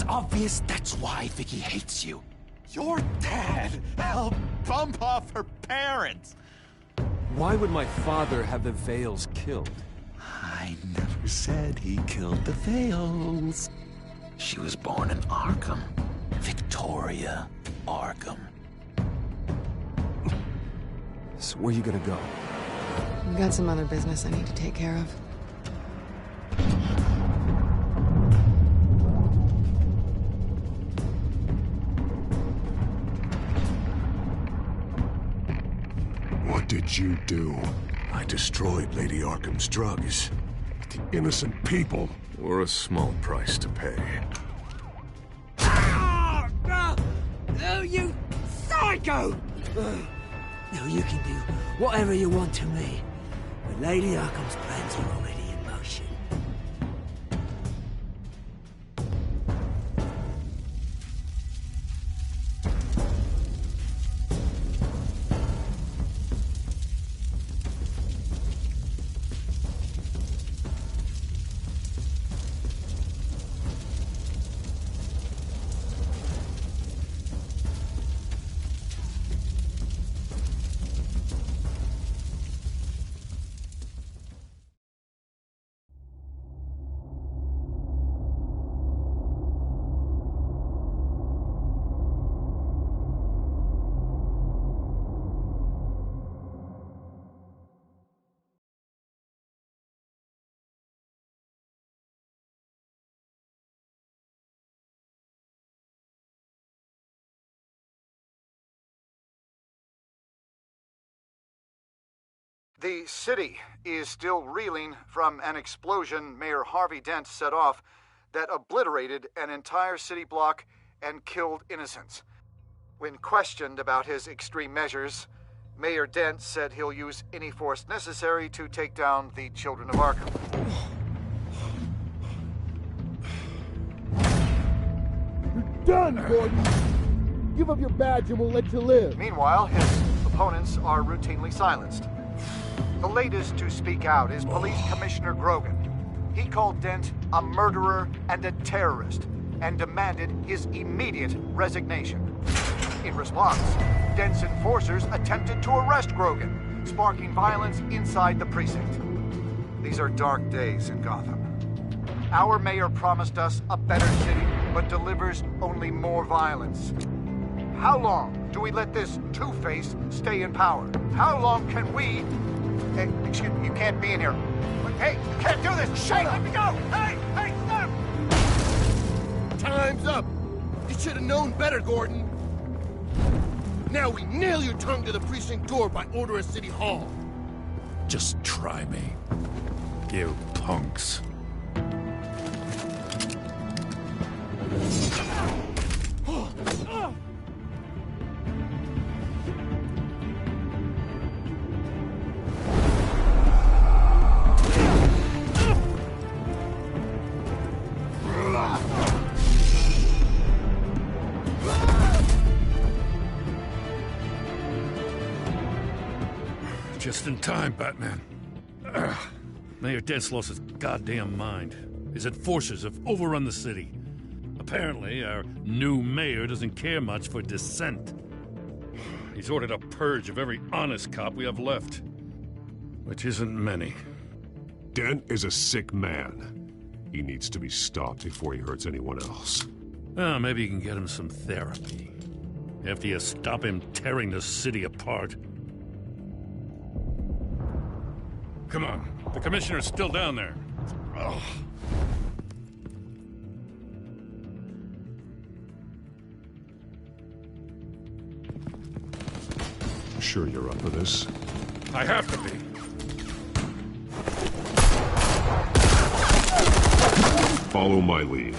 obvious that's why Vicky hates you. Your dad helped bump off her parents. Why would my father have the Vales killed? I never said he killed the Vales. She was born in Arkham. Victoria Arkham. So where you gonna go? I've got some other business I need to take care of. What did you do? I destroyed Lady Arkham's drugs. The innocent people were a small price to pay. Oh, you psycho! Now you can do whatever you want to me, but Lady Arkham's plans are already in motion. The city is still reeling from an explosion Mayor Harvey Dent set off that obliterated an entire city block and killed innocents. When questioned about his extreme measures, Mayor Dent said he'll use any force necessary to take down the children of Arkham. You're done, Gordon! Give up your badge and we'll let you live. Meanwhile, his opponents are routinely silenced. The latest to speak out is Police Commissioner Grogan. He called Dent a murderer and a terrorist and demanded his immediate resignation. In response, Dent's enforcers attempted to arrest Grogan, sparking violence inside the precinct. These are dark days in Gotham. Our mayor promised us a better city, but delivers only more violence. How long do we let this Two-Face stay in power? How long can we... Hey, excuse me, you can't be in here. Hey, you can't do this! Shane, let me go! Hey, stop! Time's up! You should have known better, Gordon. Now we nail your tongue to the precinct door by order of City Hall. Just try me. You punks. Just in time, Batman. Mayor Dent's lost his goddamn mind. His enforcers have overrun the city. Apparently, our new mayor doesn't care much for dissent. He's ordered a purge of every honest cop we have left. Which isn't many. Dent is a sick man. He needs to be stopped before he hurts anyone else. Well, maybe you can get him some therapy. After you stop him tearing the city apart. Come on. The commissioner's still down there. Ugh. Sure you're up for this? I have to be. Follow my lead.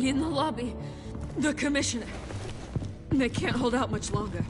In the lobby, the commissioner. They can't hold out much longer.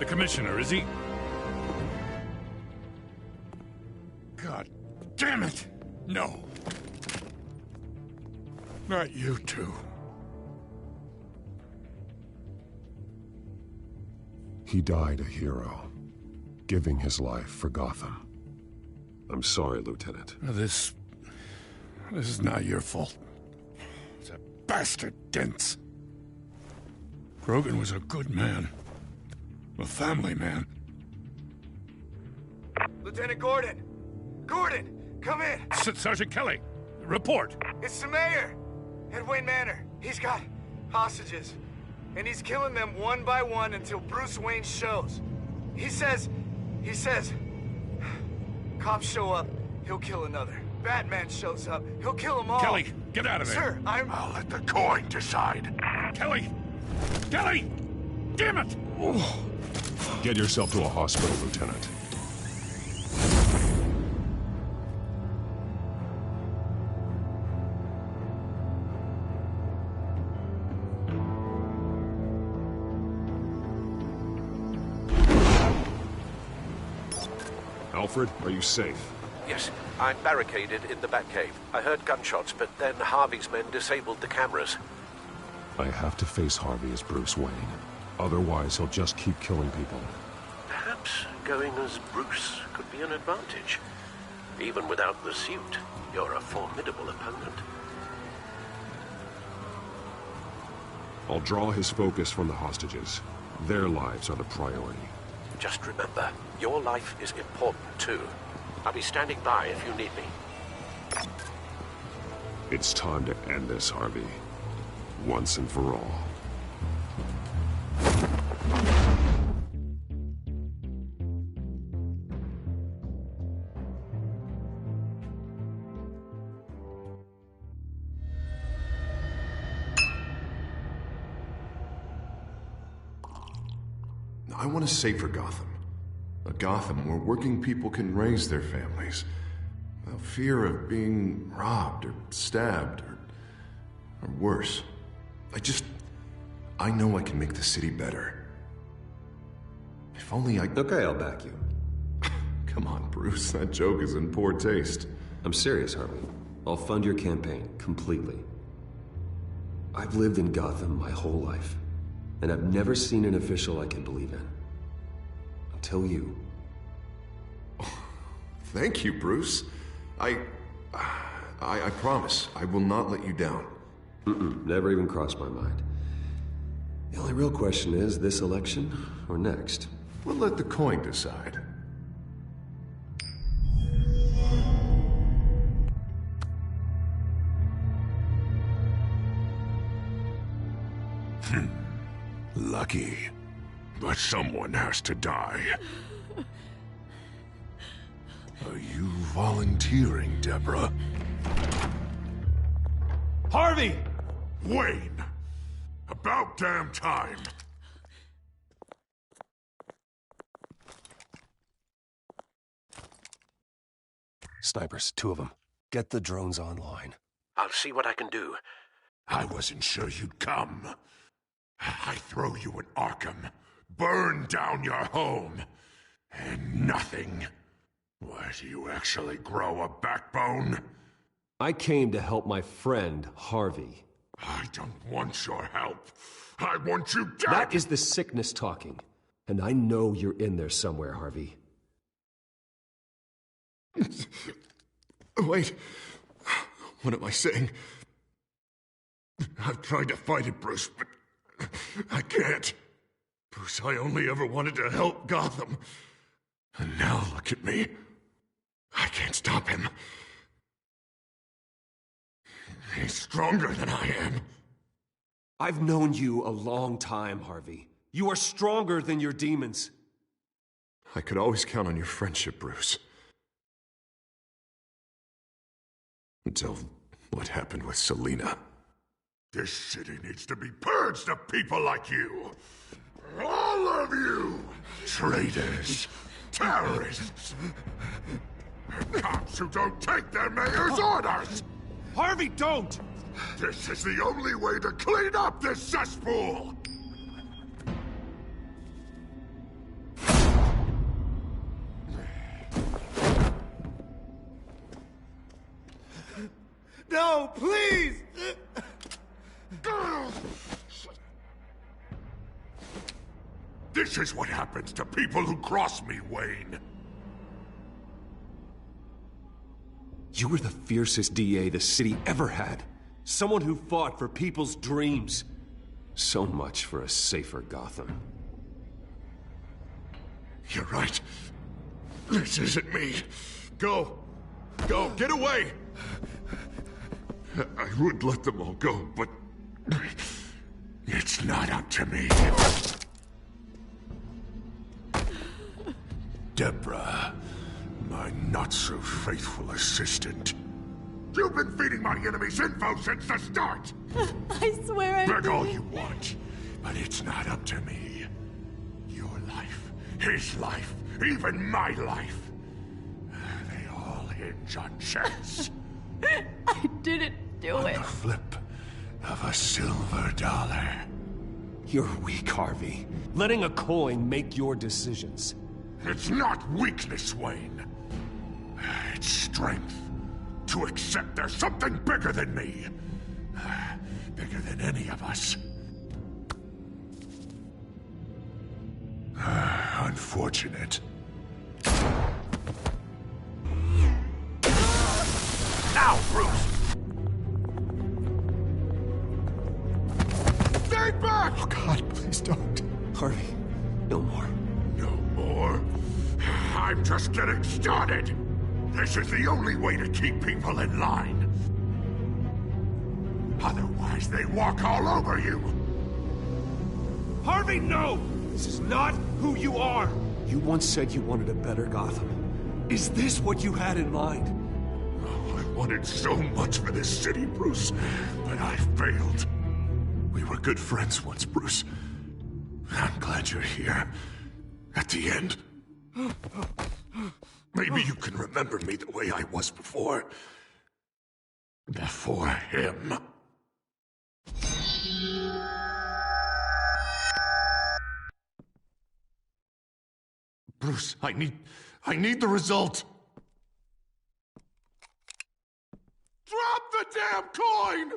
The commissioner, is he? God damn it! No. Not you two. He died a hero, giving his life for Gotham. I'm sorry, Lieutenant. This is not your fault. It's a bastard Dent. Grogan was a good man. A family man. Lieutenant Gordon! Gordon! Come in! Sergeant Kelly, report. It's the mayor! At Wayne Manor. He's got hostages. And he's killing them one by one until Bruce Wayne shows. He says... Cops show up, he'll kill another. Batman shows up, he'll kill them all. Kelly, get out of there. Sir, I'll let the coin decide. Kelly! Kelly! Damn it! Oh. Get yourself to a hospital, Lieutenant. Alfred, are you safe? Yes, I'm barricaded in the Batcave. I heard gunshots, but then Harvey's men disabled the cameras. I have to face Harvey as Bruce Wayne. Otherwise, he'll just keep killing people. Perhaps going as Bruce could be an advantage. Even without the suit, you're a formidable opponent. I'll draw his focus from the hostages. Their lives are the priority. Just remember, your life is important too. I'll be standing by if you need me. It's time to end this, Harvey. Once and for all. I want a safer Gotham. A Gotham where working people can raise their families without fear of being robbed or stabbed or worse. I know I can make the city better. If only I... Okay, I'll back you. Come on, Bruce. That joke is in poor taste. I'm serious, Harvey. I'll fund your campaign completely. I've lived in Gotham my whole life, and I've never seen an official I can believe in. Until you. Thank you, Bruce. I promise I will not let you down. Never even crossed my mind. The only real question is, this election or next? We'll let the coin decide. Lucky. But someone has to die. Are you volunteering, Deborah? Harvey! Wayne! About damn time! Snipers, 2 of them. Get the drones online. I'll see what I can do. I wasn't sure you'd come. I throw you in Arkham, burn down your home, and nothing. Why, do you actually grow a backbone? I came to help my friend, Harvey. I don't want your help. I want you dead! That is the sickness talking. And I know you're in there somewhere, Harvey. Wait. What am I saying? I've tried to fight it, Bruce, but I can't. Bruce, I only ever wanted to help Gotham. And now look at me. I can't stop him. He's stronger than I am. I've known you a long time, Harvey. You are stronger than your demons. I could always count on your friendship, Bruce. Until what happened with Selina. This city needs to be purged of people like you. All of you! Traitors, terrorists, cops who don't take their mayor's orders! Harvey, don't! This is the only way to clean up this cesspool! no, please! This is what happens to people who cross me, Wayne. You were the fiercest DA the city ever had. Someone who fought for people's dreams. So much for a safer Gotham. You're right. This isn't me. Go. Go. Get away. I would let them all go, but it's not up to me. Deborah, my not-so-faithful assistant. You've been feeding my enemies info since the start! I swear I Beg all didn't. you want, but it's not up to me. Your life, his life, even my life. They all hinge on chance. I didn't do On it. the flip of a silver dollar. You're weak, Harvey. Letting a coin make your decisions. It's not weakness, Wayne. It's strength. To accept there's something bigger than me. Bigger than any of us. Unfortunate. Now, Bruce! Stay back! Oh, God, please don't. Harvey, no more. No more? I'm just getting started. This is the only way to keep people in line. Otherwise, they walk all over you. Harvey, no! This is not who you are! You once said you wanted a better Gotham. Is this what you had in mind? Oh, I wanted so much for this city, Bruce, but I failed. We were good friends once, Bruce. I'm glad you're here. At the end. Maybe you can remember me the way I was before. Before him. Bruce, I need the result. Drop the damn coin!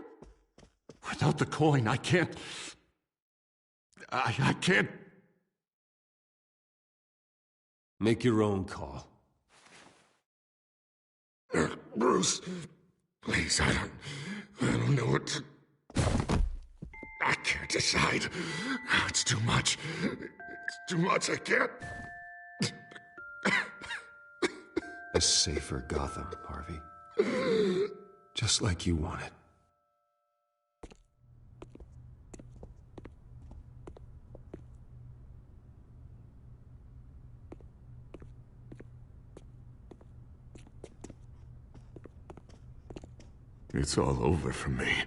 Without the coin, I can't... I can't... Make your own call. Bruce, please, I don't know what to... I can't decide. It's too much. It's too much, I can't... A safer Gotham, Harvey. Just like you wanted. It's all over for me.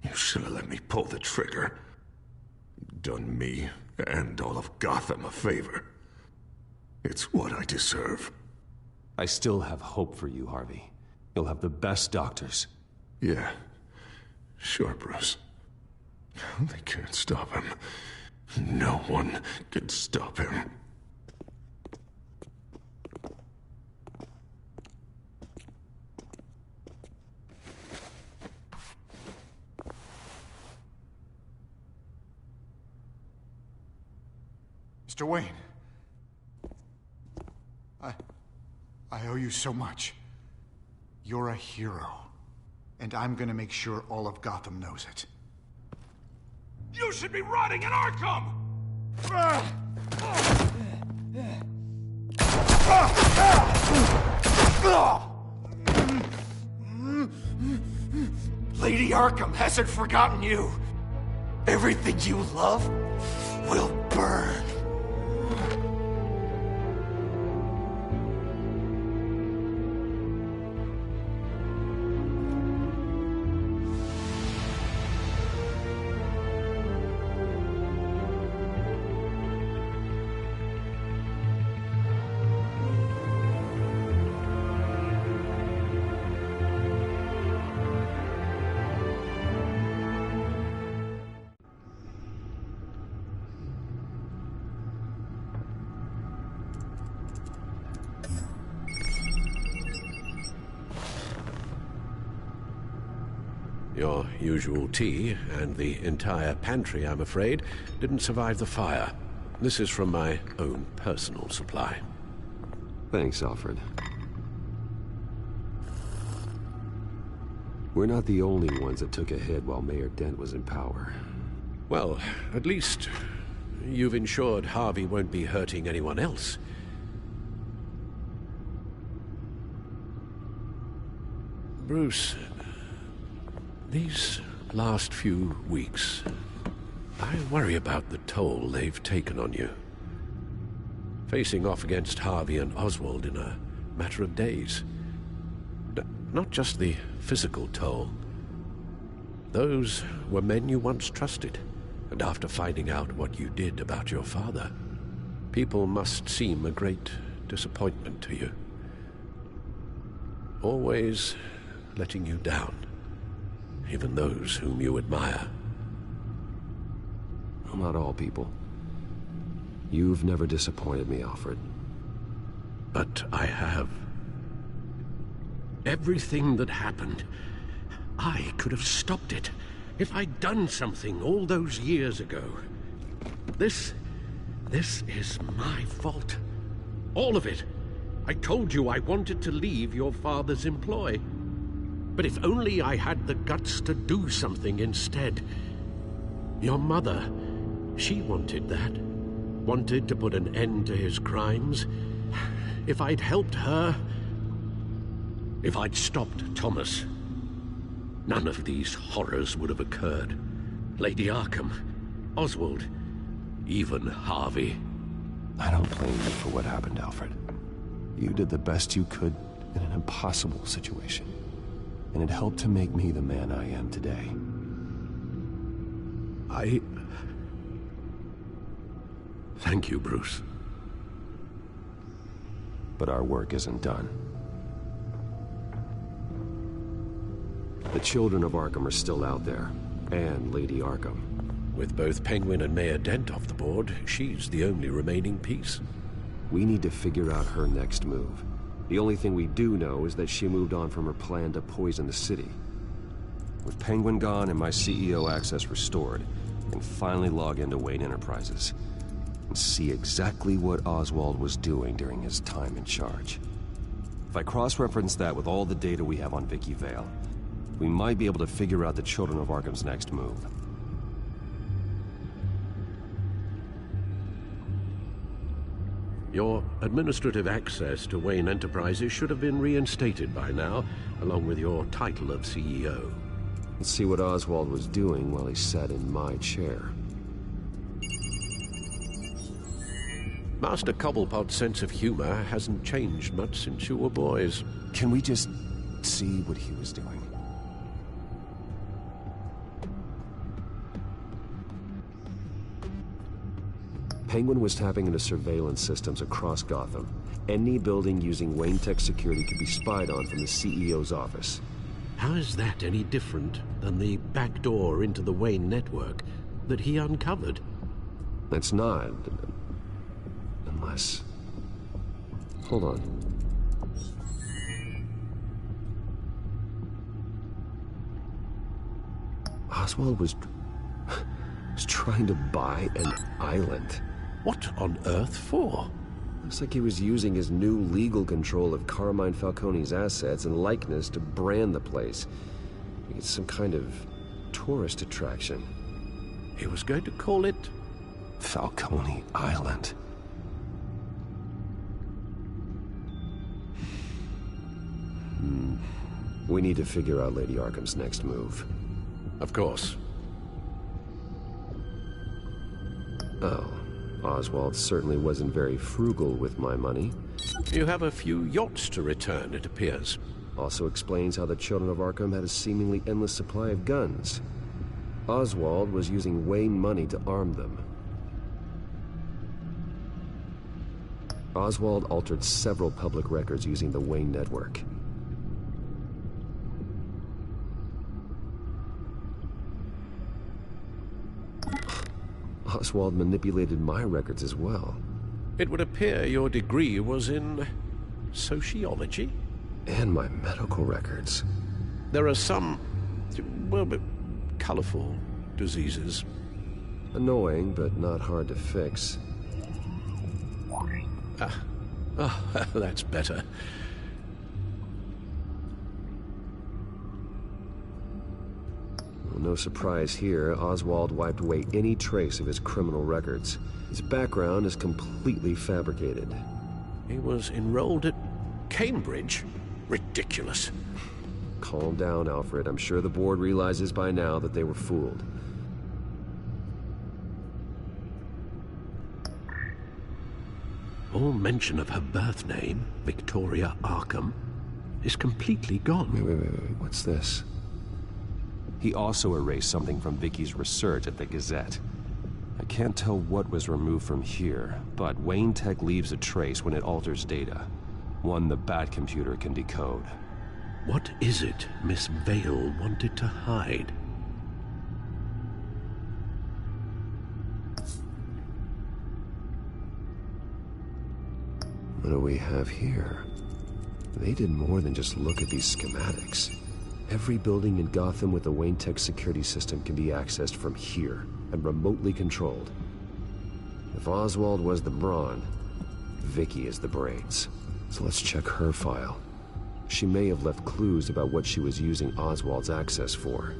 You should have let me pull the trigger. Done me and all of Gotham a favor. It's what I deserve. I still have hope for you, Harvey. You'll have the best doctors. Yeah. Sure, Bruce. They can't stop him. No one can stop him. Mr. Wayne. I owe you so much. You're a hero. And I'm gonna make sure all of Gotham knows it. You should be rotting in Arkham! Lady Arkham hasn't forgotten you. Everything you love will burn. Your usual tea and the entire pantry, I'm afraid, didn't survive the fire. This is from my own personal supply. Thanks, Alfred. We're not the only ones that took a hit while Mayor Dent was in power. Well, at least you've ensured Harvey won't be hurting anyone else. Bruce, these last few weeks, I worry about the toll they've taken on you. Facing off against Harvey and Oswald in a matter of days. Not just the physical toll. Those were men you once trusted, and after finding out what you did about your father, people must seem a great disappointment to you. Always letting you down, even those whom you admire. Well, not all people. You've never disappointed me, Alfred. But I have. Everything that happened, I could have stopped it if I'd done something all those years ago. This is my fault. All of it. I told you I wanted to leave your father's employ. But if only I had the guts to do something instead. Your mother, she wanted that. Wanted to put an end to his crimes. If I'd helped her, if I'd stopped Thomas, none of these horrors would have occurred. Lady Arkham, Oswald, even Harvey. I don't blame you for what happened, Alfred. You did the best you could in an impossible situation. And it helped to make me the man I am today. Thank you, Bruce. But our work isn't done. The children of Arkham are still out there, and Lady Arkham. With both Penguin and Mayor Dent off the board, she's the only remaining piece. We need to figure out her next move. The only thing we do know is that she moved on from her plan to poison the city. With Penguin gone and my CEO access restored, I can finally log into Wayne Enterprises and see exactly what Oswald was doing during his time in charge. If I cross-reference that with all the data we have on Vicky Vale, we might be able to figure out the Children of Arkham's next move. Your administrative access to Wayne Enterprises should have been reinstated by now, along with your title of CEO. Let's see what Oswald was doing while he sat in my chair. Master Cobblepot's sense of humor hasn't changed much since you were boys. Can we just see what he was doing? Penguin was tapping into surveillance systems across Gotham. Any building using Wayne Tech security could be spied on from the CEO's office. How is that any different than the back door into the Wayne network that he uncovered? It's not. Unless... Hold on. Oswald was trying to buy an island. What on earth for? Looks like he was using his new legal control of Carmine Falcone's assets and likeness to brand the place. It's some kind of tourist attraction. He was going to call it... Falcone Island. We need to figure out Lady Arkham's next move. Of course. Oh. Oswald certainly wasn't very frugal with my money. You have a few yachts to return, it appears. Also explains how the Children of Arkham had a seemingly endless supply of guns. Oswald was using Wayne money to arm them. Oswald altered several public records using the Wayne network. Oswald manipulated my records as well. It would appear your degree was in... sociology? And my medical records. There are some... well, colorful diseases. Annoying, but not hard to fix. That's better. Well, no surprise here, Oswald wiped away any trace of his criminal records. His background is completely fabricated. He was enrolled at Cambridge? Ridiculous. Calm down, Alfred. I'm sure the board realizes by now that they were fooled. All mention of her birth name, Victoria Arkham, is completely gone. Wait. What's this? He also erased something from Vicky's research at the Gazette. I can't tell what was removed from here, but Wayne Tech leaves a trace when it alters data. One the Bat computer can decode. What is it Miss Vale wanted to hide? What do we have here? They did more than just look at these schematics. Every building in Gotham with a Wayne Tech security system can be accessed from here and remotely controlled. If Oswald was the brawn, Vicky is the brains. So let's check her file. She may have left clues about what she was using Oswald's access for.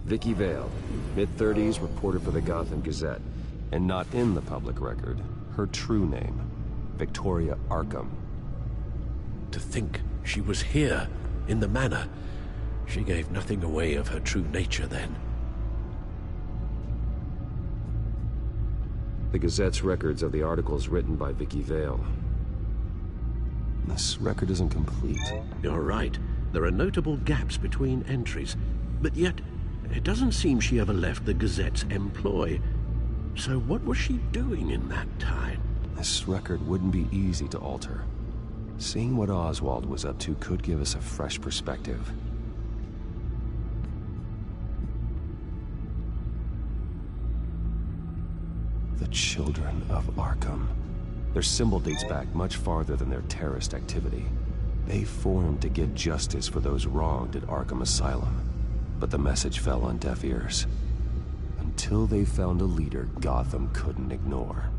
Vicky Vale, mid-30s, reporter for the Gotham Gazette. And not in the public record, her true name, Victoria Arkham. To think she was here, in the manor. She gave nothing away of her true nature then. The Gazette's records of the articles written by Vicky Vale. This record isn't complete. You're right. There are notable gaps between entries, but yet it doesn't seem she ever left the Gazette's employ. So what was she doing in that time? This record wouldn't be easy to alter. Seeing what Oswald was up to could give us a fresh perspective. The Children of Arkham. Their symbol dates back much farther than their terrorist activity. They formed to get justice for those wronged at Arkham Asylum. But the message fell on deaf ears. Until they found a leader Gotham couldn't ignore.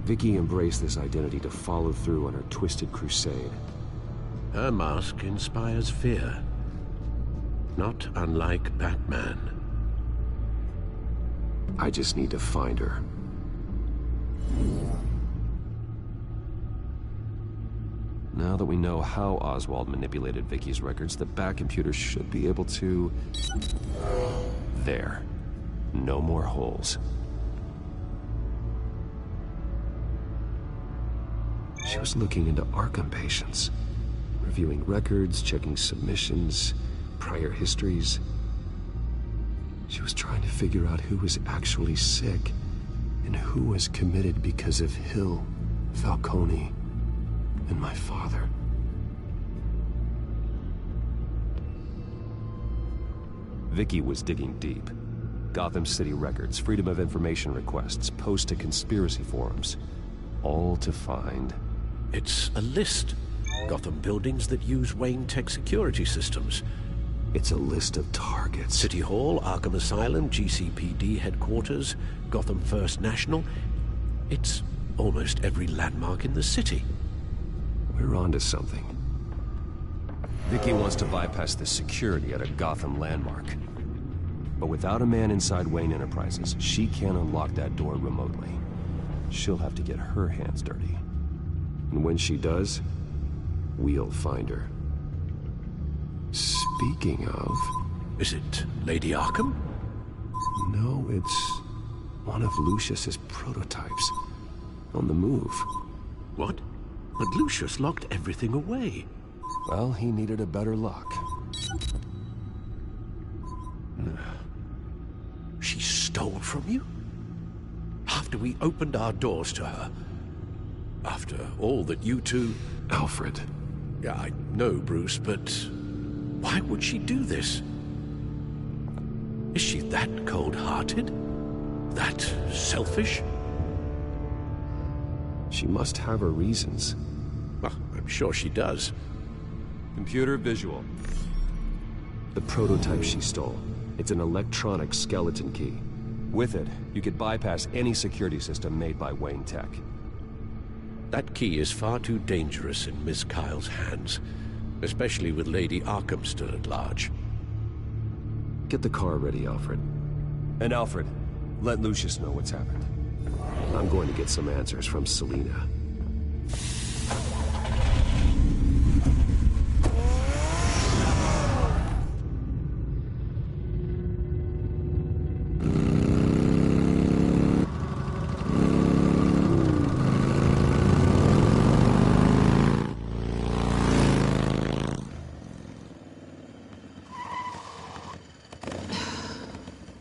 Vicky embraced this identity to follow through on her twisted crusade. Her mask inspires fear. Not unlike Batman. I just need to find her. Now that we know how Oswald manipulated Vicky's records, the Bat computer should be able to... There. No more holes. She was looking into Arkham patients. Reviewing records, checking submissions, prior histories. She was trying to figure out who was actually sick and who was committed because of Hill, Falcone, and my father. Vicky was digging deep. Gotham City records, Freedom of Information requests, posts to conspiracy forums. All to find... It's a list. Gotham buildings that use Wayne Tech security systems. It's a list of targets. City Hall, Arkham Asylum, GCPD headquarters, Gotham First National. It's almost every landmark in the city. We're onto something. Vicky wants to bypass the security at a Gotham landmark. But without a man inside Wayne Enterprises, she can't unlock that door remotely. She'll have to get her hands dirty. And when she does, we'll find her. Speaking of... Is it Lady Arkham? No, it's one of Lucius's prototypes. On the move. What? But Lucius locked everything away. Well, he needed a better lock. She stole from you? After we opened our doors to her? After all that you two... Alfred. Yeah, I know, Bruce, but why would she do this? Is she that cold-hearted? That selfish? She must have her reasons. Well, I'm sure she does. Computer visual. The prototype she stole. It's an electronic skeleton key. With it, you could bypass any security system made by Wayne Tech. That key is far too dangerous in Miss Kyle's hands, especially with Lady Arkham still at large. Get the car ready, Alfred. And Alfred, let Lucius know what's happened. I'm going to get some answers from Selina.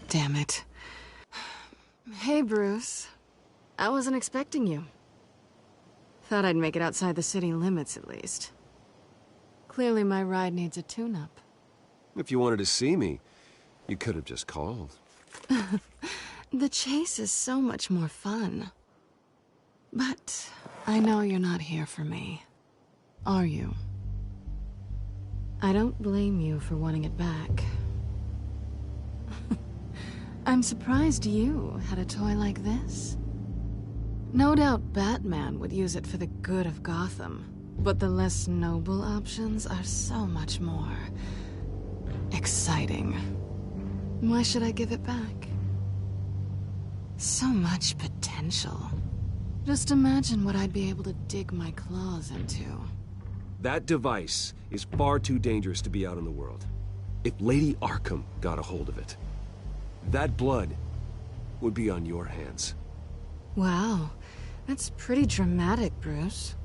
Damn it. Hey, Bruce. I wasn't expecting you. Thought I'd make it outside the city limits, at least. Clearly my ride needs a tune-up. If you wanted to see me, you could have just called. The chase is so much more fun. But I know you're not here for me. Are you? I don't blame you for wanting it back. I'm surprised you had a toy like this. No doubt Batman would use it for the good of Gotham, but the less noble options are so much more exciting. Why should I give it back? So much potential. Just imagine what I'd be able to dig my claws into. That device is far too dangerous to be out in the world. If Lady Arkham got a hold of it, that blood would be on your hands. Wow, that's pretty dramatic, Bruce.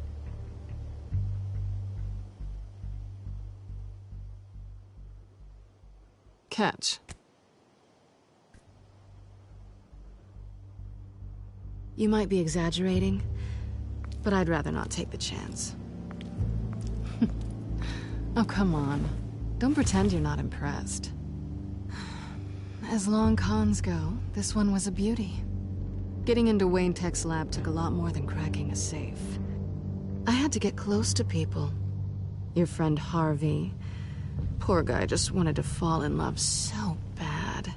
Catch. You might be exaggerating, but I'd rather not take the chance. Oh, come on. Don't pretend you're not impressed. As long cons go, this one was a beauty. Getting into Wayne Tech's lab took a lot more than cracking a safe. I had to get close to people. Your friend Harvey. Poor guy just wanted to fall in love so bad.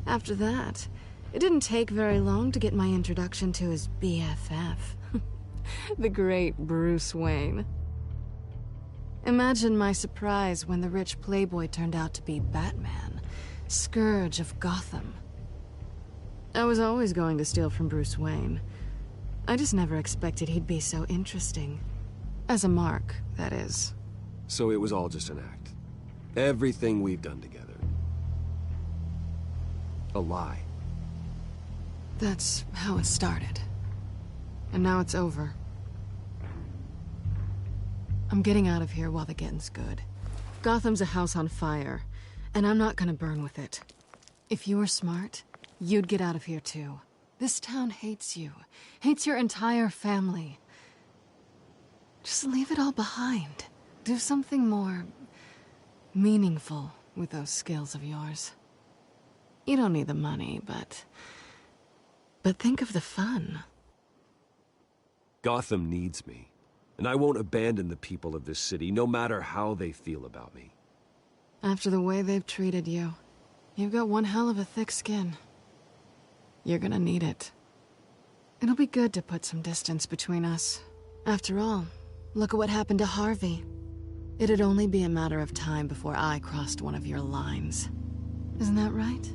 After that, it didn't take very long to get my introduction to his BFF. The great Bruce Wayne. Imagine my surprise when the rich playboy turned out to be Batman, Scourge of Gotham. I was always going to steal from Bruce Wayne. I just never expected he'd be so interesting. As a mark, that is. So it was all just an act. Everything we've done together. A lie. That's how it started. And now it's over. I'm getting out of here while the getting's good. Gotham's a house on fire, and I'm not gonna burn with it. If you were smart, you'd get out of here too. This town hates you. Hates your entire family. Just leave it all behind. Do something more meaningful with those skills of yours. You don't need the money, but think of the fun. Gotham needs me, and I won't abandon the people of this city, no matter how they feel about me. After the way they've treated you, you've got one hell of a thick skin. You're gonna need it. It'll be good to put some distance between us. After all, look at what happened to Harvey. It'd only be a matter of time before I crossed one of your lines. Isn't that right?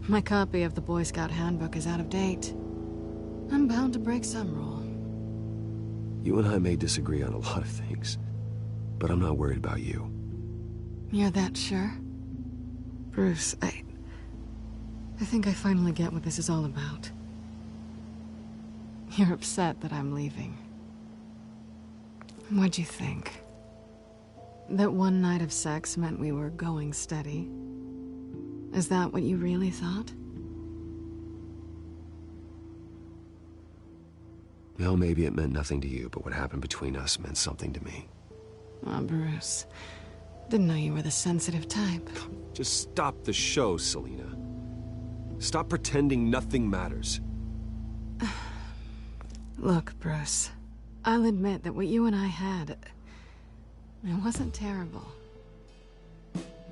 My copy of the Boy Scout Handbook is out of date. I'm bound to break some rule. You and I may disagree on a lot of things, but I'm not worried about you. You're that sure? Bruce, I think I finally get what this is all about. You're upset that I'm leaving. What'd you think? That one night of sex meant we were going steady? Is that what you really thought? Well, maybe it meant nothing to you, but what happened between us meant something to me. Oh, Bruce. Didn't know you were the sensitive type. Just stop the show, Selina. Stop pretending nothing matters. Look, Bruce. I'll admit that what you and I had... it wasn't terrible.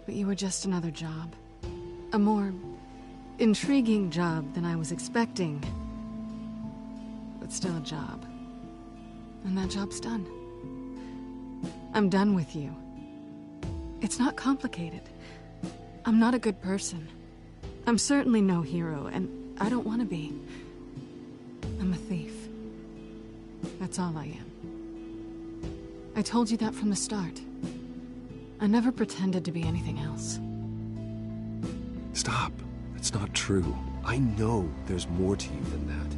But you were just another job. A more... intriguing job than I was expecting. But still a job. And that job's done. I'm done with you. It's not complicated. I'm not a good person. I'm certainly no hero, and I don't want to be. I'm a thief. That's all I am. I told you that from the start. I never pretended to be anything else. Stop. That's not true. I know there's more to you than that.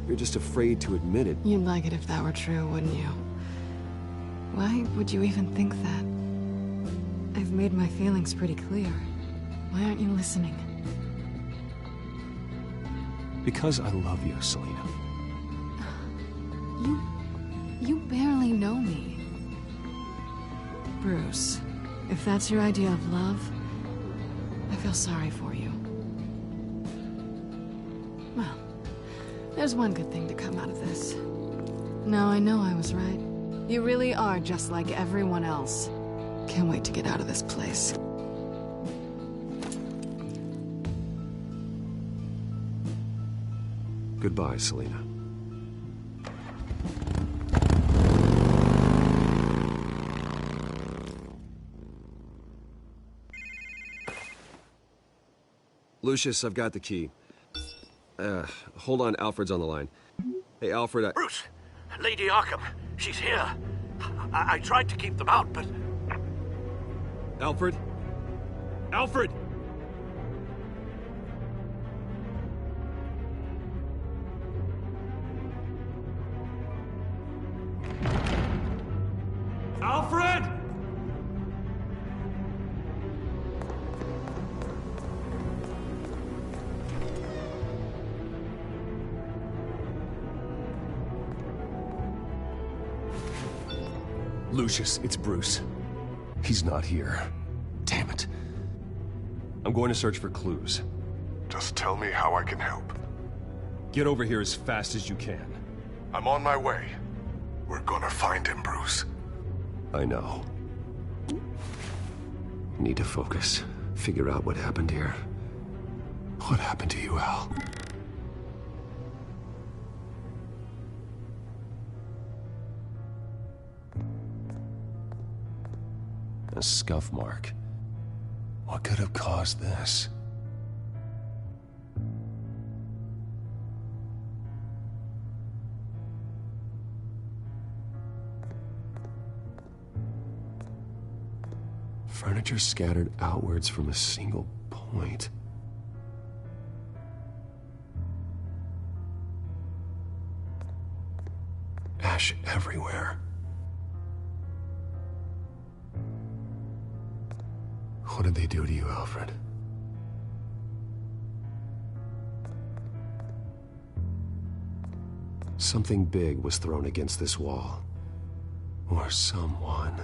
You're just afraid to admit it. You'd like it if that were true, wouldn't you? Why would you even think that? I've made my feelings pretty clear. Why aren't you listening? Because I love you, Selina. You barely know me. Bruce, if that's your idea of love, I feel sorry for you. Well, there's one good thing to come out of this. Now I know I was right. You really are just like everyone else. Can't wait to get out of this place. Goodbye, Selina. Lucius, I've got the key. Hold on, Alfred's on the line. Hey, Alfred, Bruce! Lady Arkham, she's here. I tried to keep them out, but... Alfred? Alfred! Alfred! Lucius, it's Bruce. He's not here. Damn it. I'm going to search for clues. Just tell me how I can help. Get over here as fast as you can. I'm on my way. We're gonna find him, Bruce. I know. Need to focus. Figure out what happened here. What happened to you, Al? A scuff mark. What could have caused this? Furniture scattered outwards from a single point. Ash everywhere. What did they do to you, Alfred? Something big was thrown against this wall. Or someone.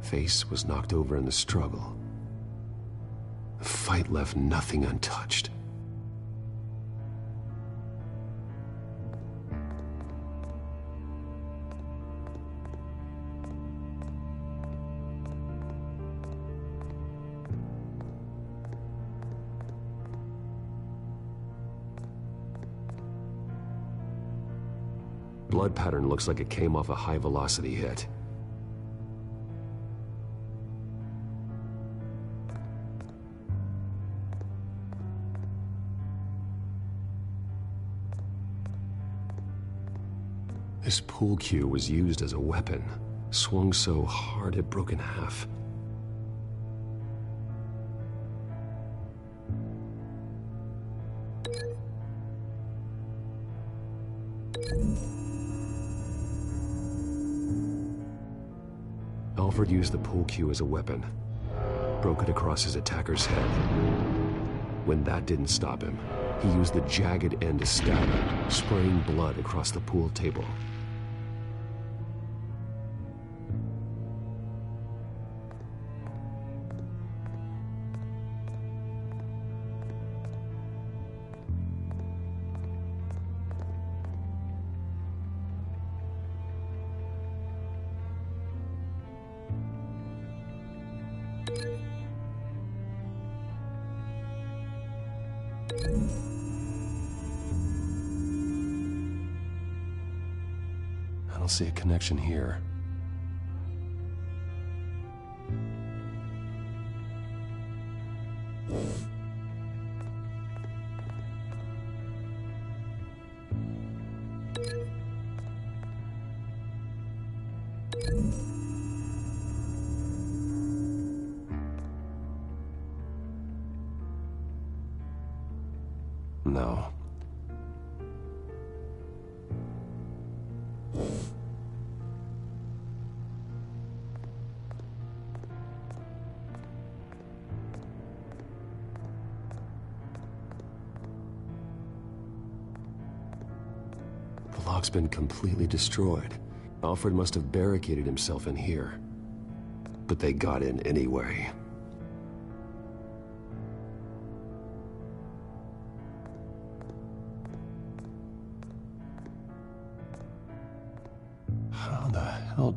Face was knocked over in the struggle. The fight left nothing untouched. Blood pattern looks like it came off a high-velocity hit. This pool cue was used as a weapon, swung so hard it broke in half. Alfred used the pool cue as a weapon, broke it across his attacker's head. When that didn't stop him, he used the jagged end to stab him, spraying blood across the pool table. I don't see a connection here. No. The lock's been completely destroyed. Alfred must have barricaded himself in here. But they got in anyway. How the hell...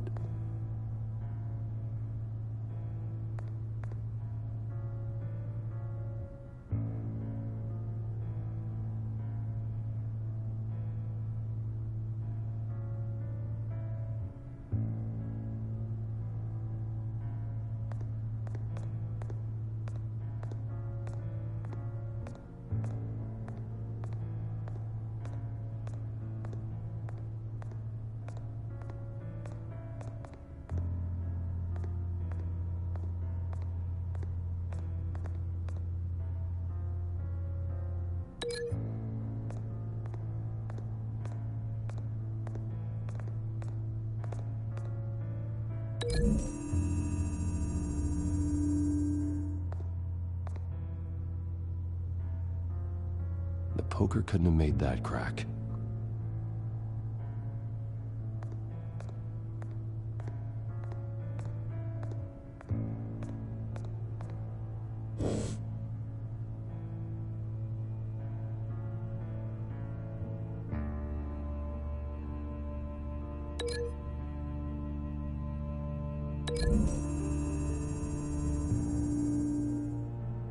The poker couldn't have made that crack.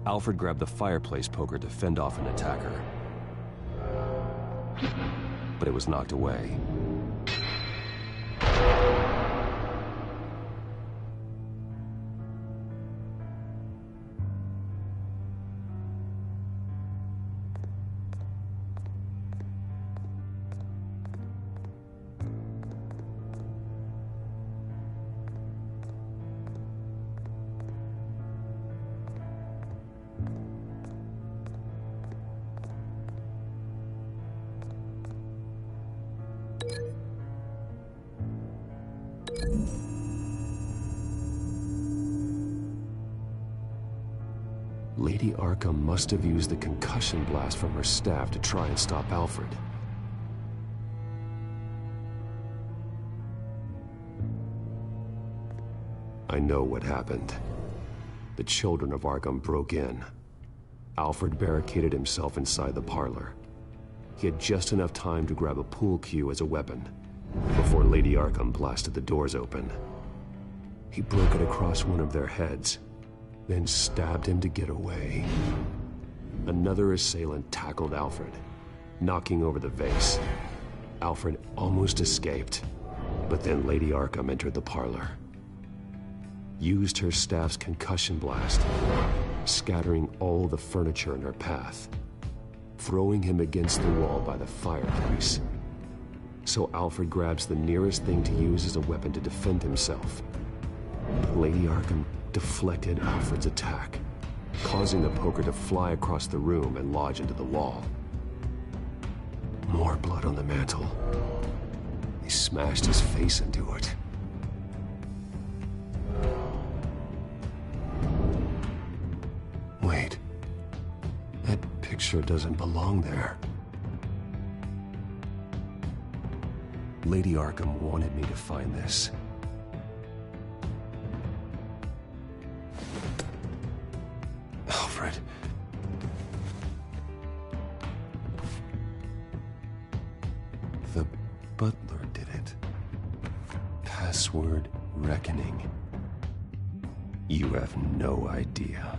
Alfred grabbed the fireplace poker to fend off an attacker. But it was knocked away. Lady Arkham must have used the concussion blast from her staff to try and stop Alfred. I know what happened. The children of Arkham broke in. Alfred barricaded himself inside the parlor. He had just enough time to grab a pool cue as a weapon before Lady Arkham blasted the doors open. He broke it across one of their heads, then stabbed him to get away. Another assailant tackled Alfred, knocking over the vase. Alfred almost escaped, but then Lady Arkham entered the parlor. Used her staff's concussion blast, scattering all the furniture in her path, throwing him against the wall by the fireplace. So Alfred grabs the nearest thing to use as a weapon to defend himself. But Lady Arkham deflected Alfred's attack, causing the poker to fly across the room and lodge into the wall. More blood on the mantel. He smashed his face into it. picture doesn't belong there. Lady Arkham wanted me to find this. Alfred. The butler did it. Password reckoning. You have no idea.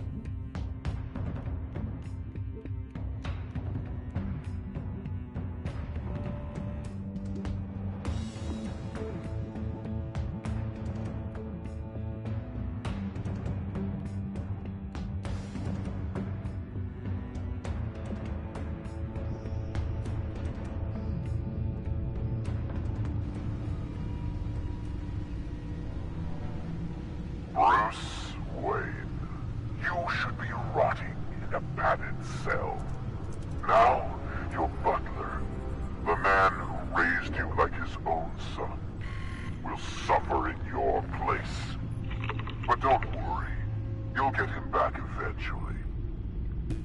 Bruce Wayne, you should be rotting in a padded cell. Now, your butler, the man who raised you like his own son, will suffer in your place. But don't worry, you'll get him back eventually.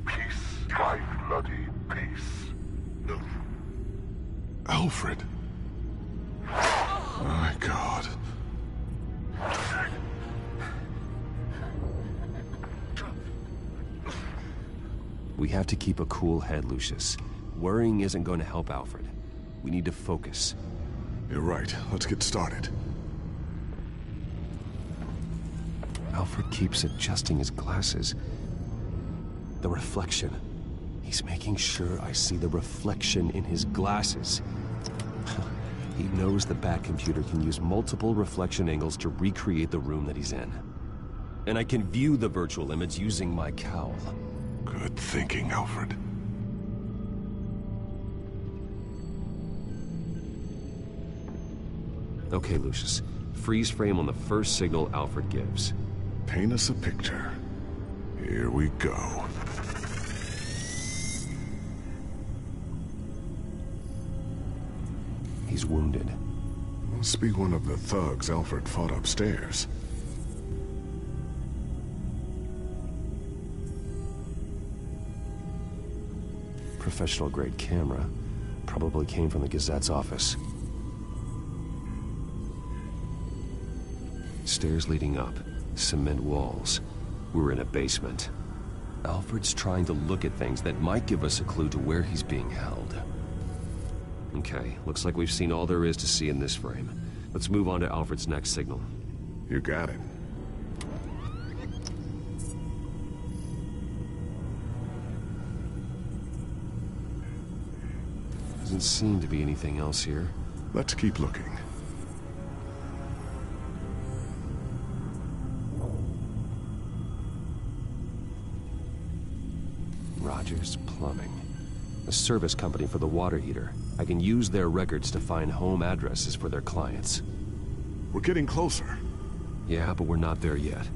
Peace by bloody peace. Alfred. My God. We have to keep a cool head, Lucius. Worrying isn't going to help Alfred. We need to focus. You're right. Let's get started. Alfred keeps adjusting his glasses. The reflection. He's making sure I see the reflection in his glasses. He knows the Batcomputer can use multiple reflection angles to recreate the room that he's in. And I can view the virtual image using my cowl. Good thinking, Alfred. Okay, Lucius. Freeze frame on the first signal Alfred gives. Paint us a picture. Here we go. He's wounded. Must be one of the thugs Alfred fought upstairs. Professional-grade camera. Probably came from the Gazette's office. Stairs leading up. Cement walls. We're in a basement. Alfred's trying to look at things that might give us a clue to where he's being held. Okay, looks like we've seen all there is to see in this frame. Let's move on to Alfred's next signal. You got it. Doesn't seem to be anything else here. Let's keep looking. Rogers Plumbing. A service company for the water heater. I can use their records to find home addresses for their clients. We're getting closer. Yeah, but we're not there yet.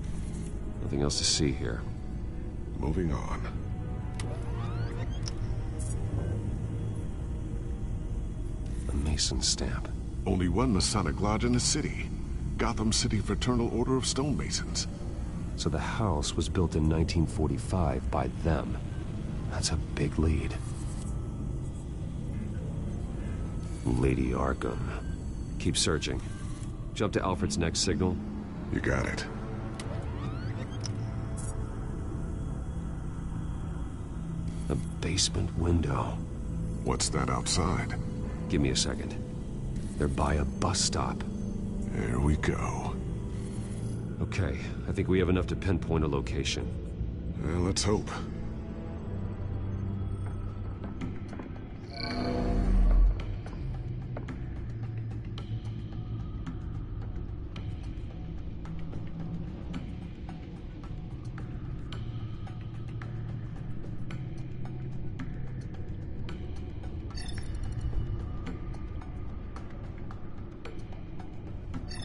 Nothing else to see here. Moving on. A Mason stamp. Only one Masonic lodge in the city. Gotham City Fraternal Order of Stonemasons. So the house was built in 1945 by them. That's a big lead. Lady Arkham. Keep searching. Jump to Alfred's next signal. You got it. A basement window. What's that outside? Give me a second. They're by a bus stop. Here we go. Okay, I think we have enough to pinpoint a location. Well, let's hope.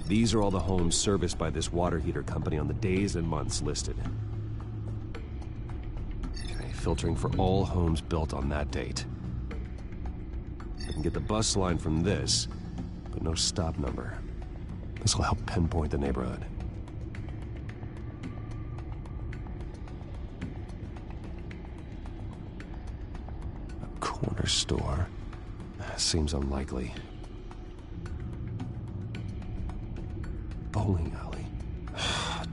These are all the homes serviced by this water heater company on the days and months listed. Okay, filtering for all homes built on that date. I can get the bus line from this, but no stop number. This will help pinpoint the neighborhood. store. Seems unlikely. Bowling alley.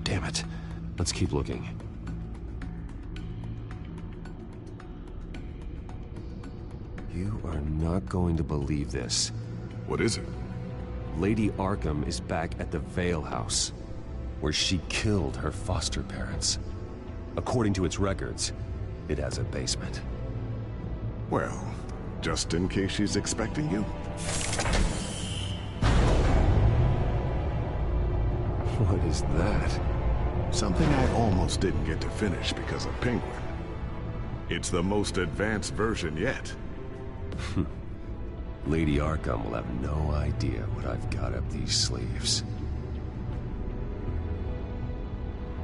Damn it. Let's keep looking. You are not going to believe this. What is it? Lady Arkham is back at the Vale House, where she killed her foster parents. According to its records, it has a basement. Well, just in case she's expecting you. What is that? Something I almost didn't get to finish because of Penguin. It's the most advanced version yet. Lady Arkham will have no idea what I've got up these sleeves.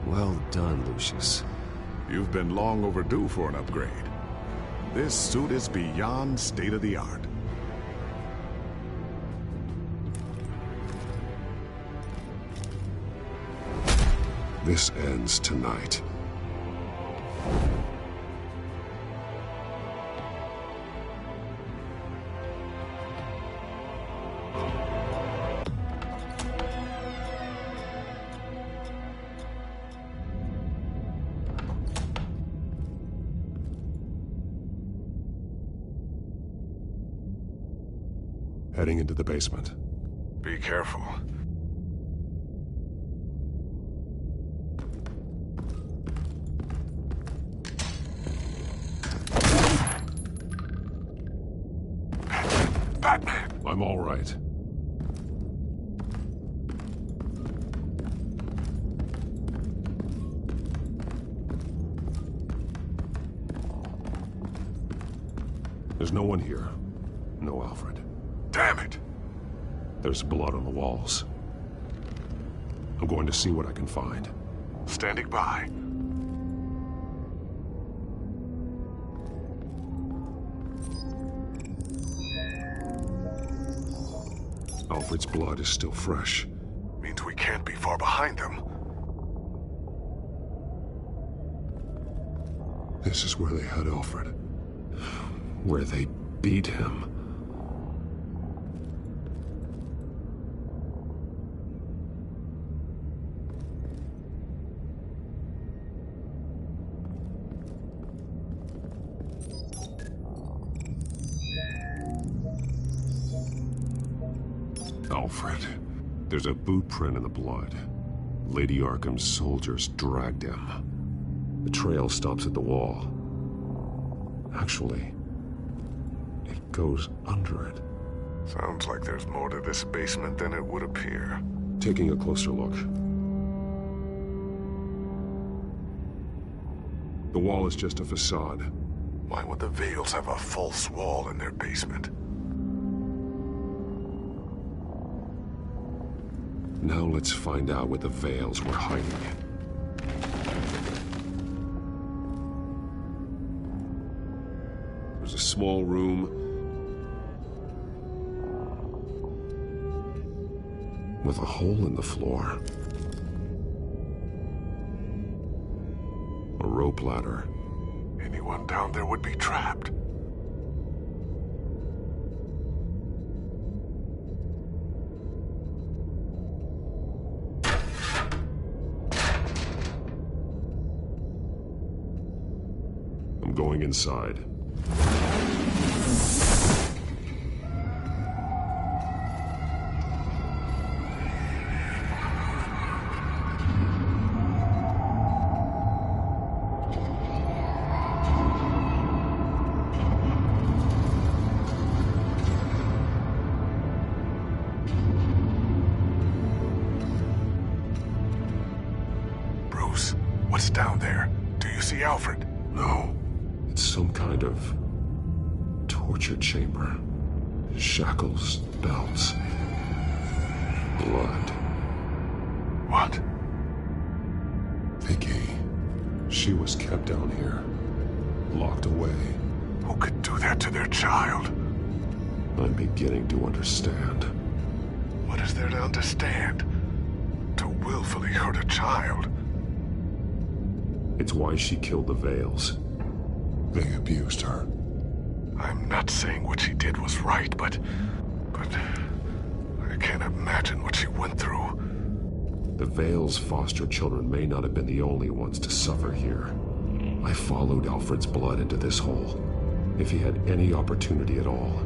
Well done, Lucius. You've been long overdue for an upgrade. This suit is beyond state-of-the-art. This ends tonight. Heading into the basement. Be careful. Batman! I'm all right. There's no one here. No Alfred. Damn it! There's blood on the walls. I'm going to see what I can find. Standing by. Alfred's blood is still fresh. Means we can't be far behind them. This is where they had Alfred. Where they beat him. Alfred. There's a boot print in the blood. Lady Arkham's soldiers dragged him. The trail stops at the wall. Actually, it goes under it. Sounds like there's more to this basement than it would appear. Taking a closer look. The wall is just a facade. Why would the Vales have a false wall in their basement? Now let's find out where the Vales were hiding. There's a small room with a hole in the floor. A rope ladder. Anyone down there would be trapped. I'm going inside. Bruce, what's down there? Do you see Alfred? No. It's some kind of torture chamber. Shackles, belts, blood. What? Vicky. She was kept down here, locked away. Who could do that to their child? I'm beginning to understand. What is there to understand? To willfully hurt a child? It's why she killed the Vales. They abused her. I'm not saying what she did was right, but I can't imagine what she went through. The Vale's foster children may not have been the only ones to suffer here. I followed Alfred's blood into this hole. If he had any opportunity at all,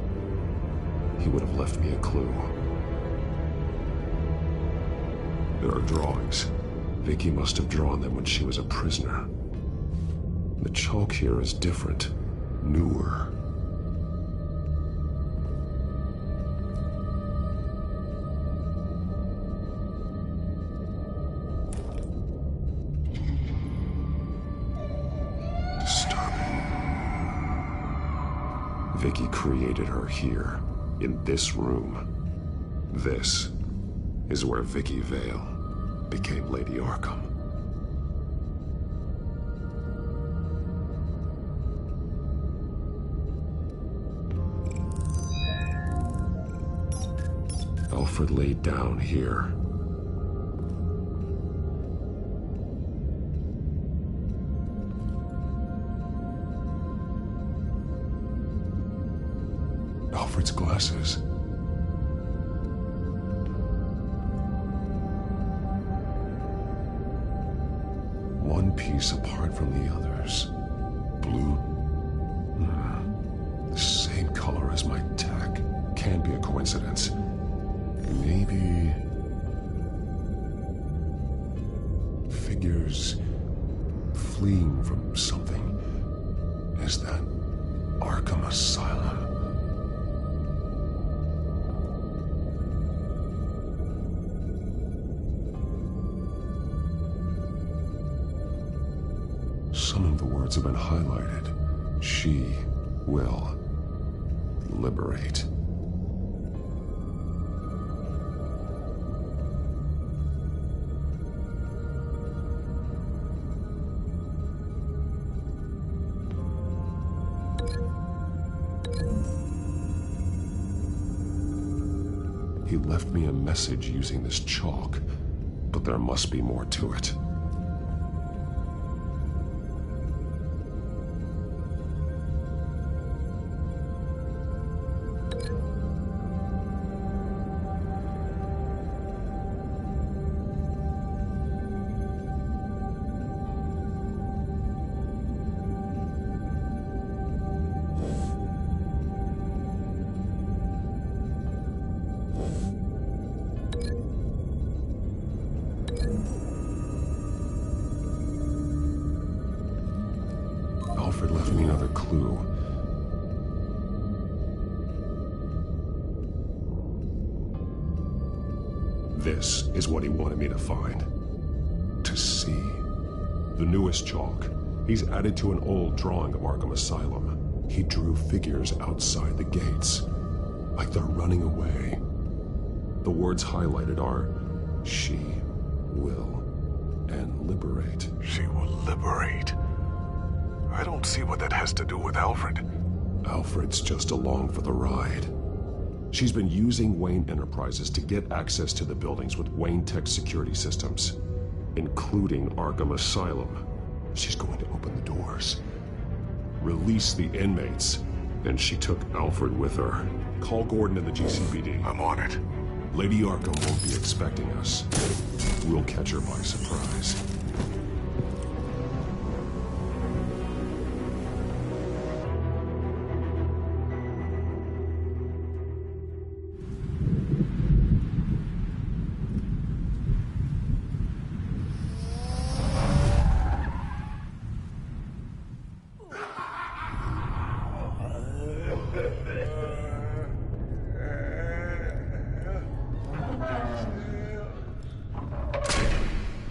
he would have left me a clue. There are drawings. Vicky must have drawn them when she was a prisoner. The chalk here is different, newer. Vicky created her here, in this room. This is where Vicky Vale became Lady Arkham. Alfred laid down here. Alfred's glasses. One piece apart from the others. Blue. The same color as my tech. Can't be a coincidence. Maybe... figures fleeing from something. Is that Arkham Asylum? Some of the words have been highlighted. She will liberate. He left me a message using this chalk, but there must be more to it. Alfred left me another clue. This is what he wanted me to find. To see. The newest chalk. He's added to an old drawing of Arkham Asylum. He drew figures outside the gates. Like they're running away. The words highlighted are, she will, and liberate. She will liberate. I don't see what that has to do with Alfred. Alfred's just along for the ride. She's been using Wayne Enterprises to get access to the buildings with Wayne Tech security systems, including Arkham Asylum. She's going to open the doors, release the inmates, and she took Alfred with her. Call Gordon and the GCPD. I'm on it. Lady Arkham won't be expecting us. We'll catch her by surprise.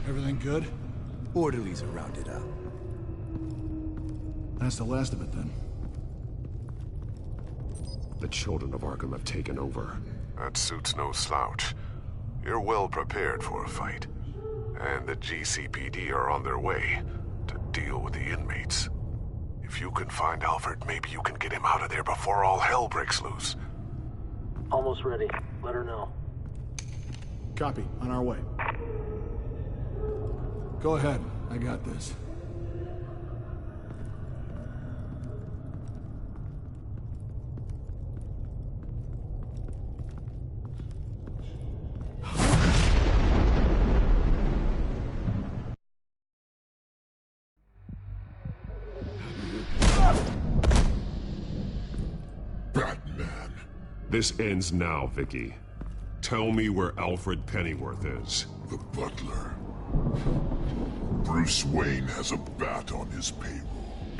Everything good? Orderlies are rounded up. That's the last of it, then. The children of Arkham have taken over. That suit's no slouch. You're well prepared for a fight. And the GCPD are on their way to deal with the inmates. If you can find Alfred, maybe you can get him out of there before all hell breaks loose. Almost ready. Let her know. Copy. On our way. Go ahead. I got this. This ends now, Vicky. Tell me where Alfred Pennyworth is. The butler. Bruce Wayne has a bat on his payroll.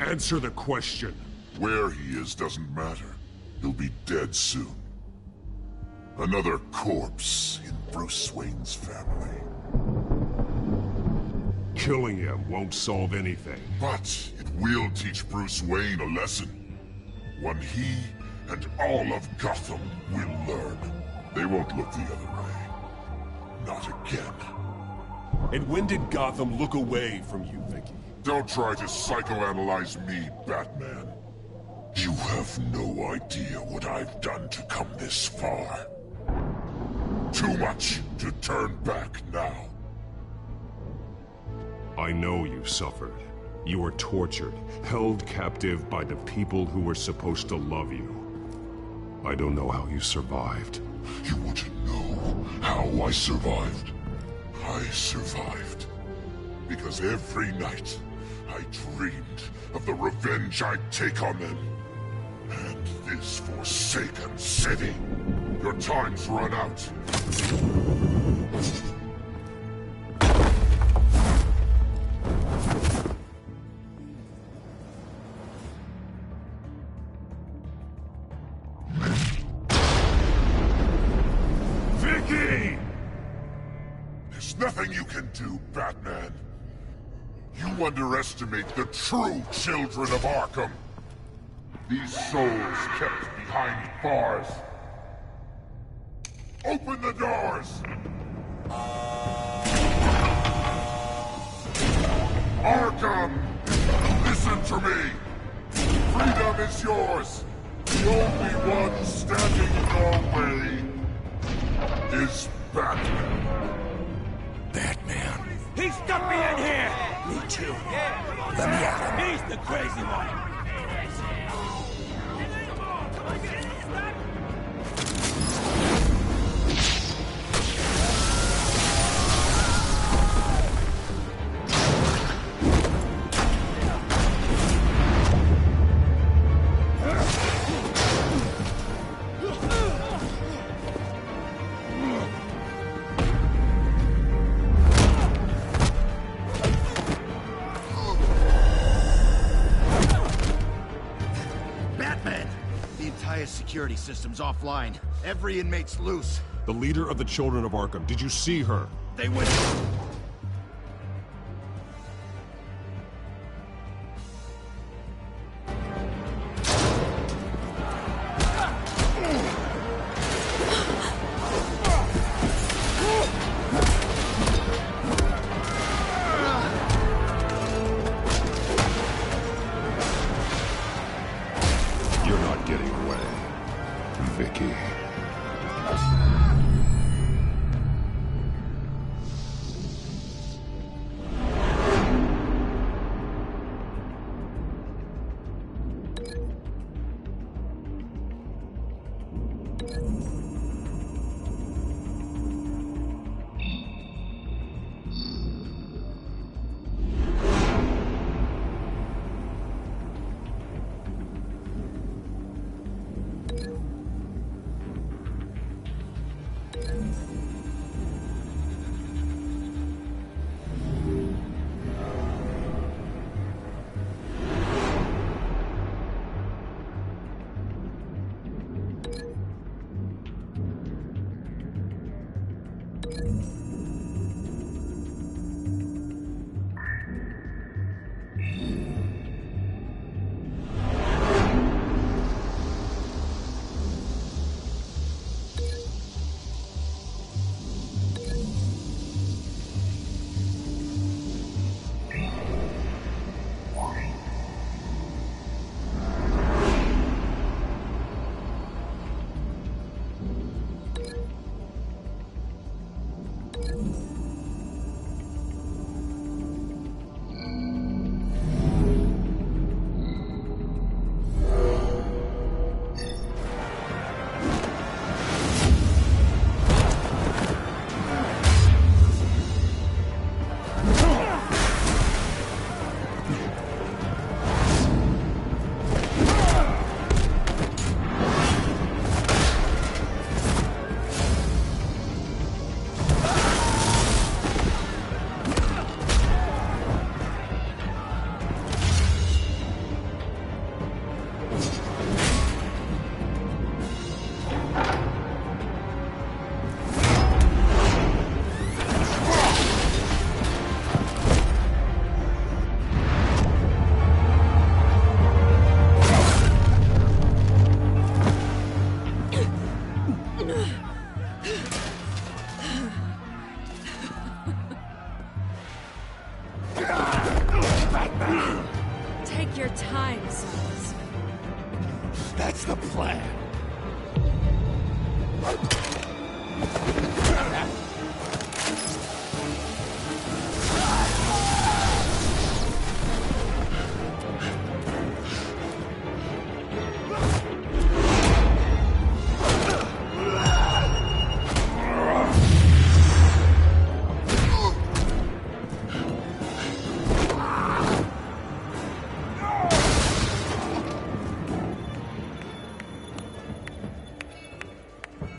Answer the question. Where he is doesn't matter. He'll be dead soon. Another corpse in Bruce Wayne's family. Killing him won't solve anything. But it will teach Bruce Wayne a lesson. One he and all of Gotham will learn. They won't look the other way. Not again. And when did Gotham look away from you, Vicky? Don't try to psychoanalyze me, Batman. You have no idea what I've done to come this far. Too much to turn back now. I know you suffered. You were tortured, held captive by the people who were supposed to love you. I don't know how you survived. You want to know how I survived? I survived because every night I dreamed of the revenge I'd take on them. And this forsaken city. Your time's run out. Vicky! There's nothing you can do, Batman. You underestimate the true children of Arkham. These souls kept behind bars. Open the doors! Arkham! Listen to me! Freedom is yours! The only one standing in your way is Batman. Batman. He stuck me in here! Me too. Let me at him. He's the crazy one. Security system's offline. Every inmate's loose. The leader of the Children of Arkham, did you see her? They went... Take your time, Silas. That's the plan.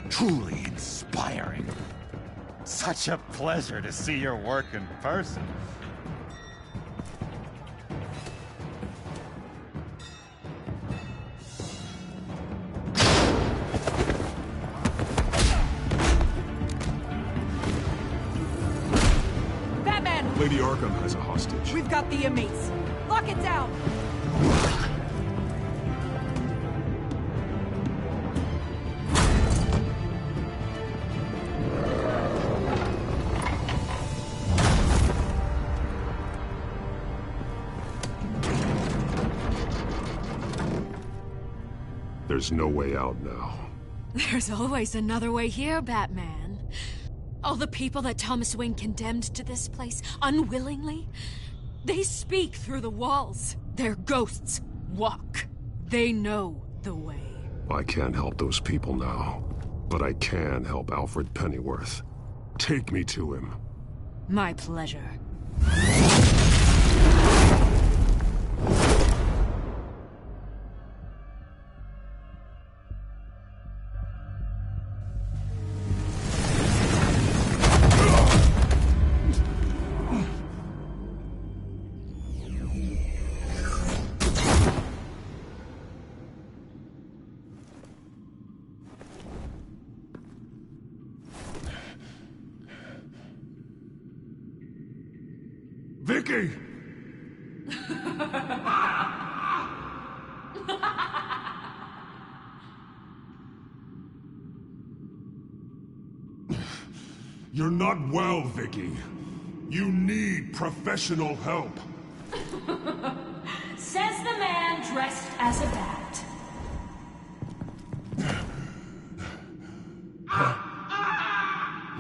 Truly inspiring. Such a pleasure to see your work in person. Batman! Lady Arkham has a hostage. We've got the inmates. Lock it down! There's no way out now. There's always another way here, Batman. All the people that Thomas Wayne condemned to this place, unwillingly, they speak through the walls. Their ghosts walk. They know the way. I can't help those people now, but I can help Alfred Pennyworth. Take me to him. My pleasure. Vicky! You're not well, Vicky. You need professional help. Says the man dressed as a bat.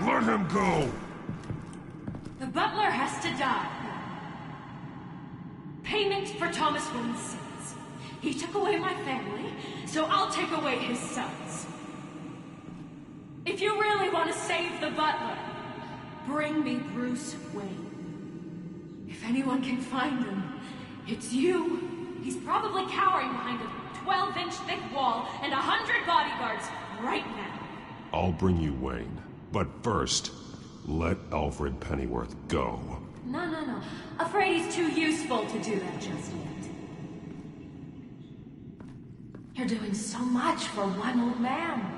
Let him go! The butler has to die. Payment for Thomas Wayne's sins. He took away my family, so I'll take away his sons. If you really want to save the butler, bring me Bruce Wayne. If anyone can find him, it's you. He's probably cowering behind a 12-inch thick wall and 100 bodyguards right now. I'll bring you Wayne, but first, let Alfred Pennyworth go. No. Afraid he's too useful to do that just yet. You're doing so much for one old man.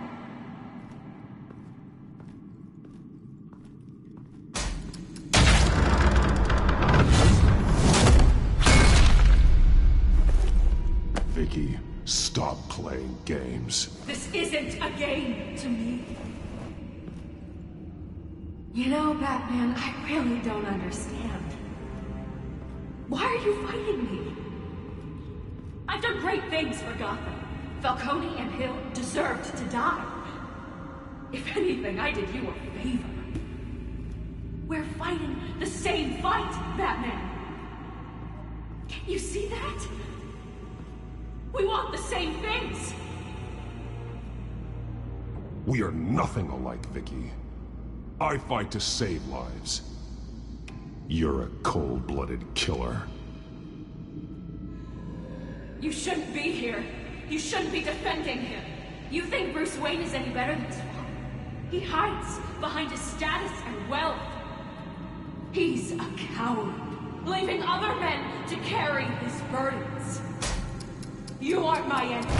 Vicky, stop playing games. This isn't a game to me. You know, Batman, I really don't understand. Why are you fighting me? I've done great things for Gotham. Falcone and Hill deserved to die. If anything, I did you a favor. We're fighting the same fight, Batman. Can't you see that? We want the same things. We are nothing alike, Vicky. I fight to save lives. You're a cold-blooded killer. You shouldn't be here. You shouldn't be defending him. You think Bruce Wayne is any better than his father? He hides behind his status and wealth. He's a coward, leaving other men to carry his burdens. You aren't my enemy.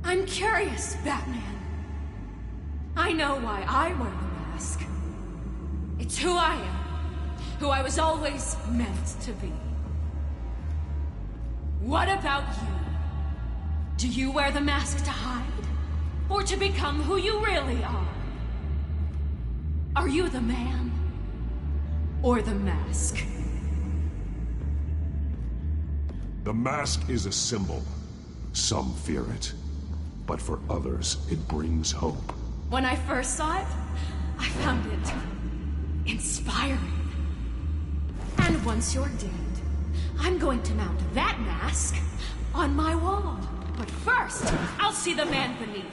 I'm curious, Batman. I know why I wear the mask. It's who I am. who I was always meant to be. What about you? Do you wear the mask to hide? Or to become who you really are? Are you the man? Or the mask? The mask is a symbol. Some fear it. But for others, it brings hope. When I first saw it, I found it inspiring. And once you're dead, I'm going to mount that mask on my wall. But first, I'll see the man beneath.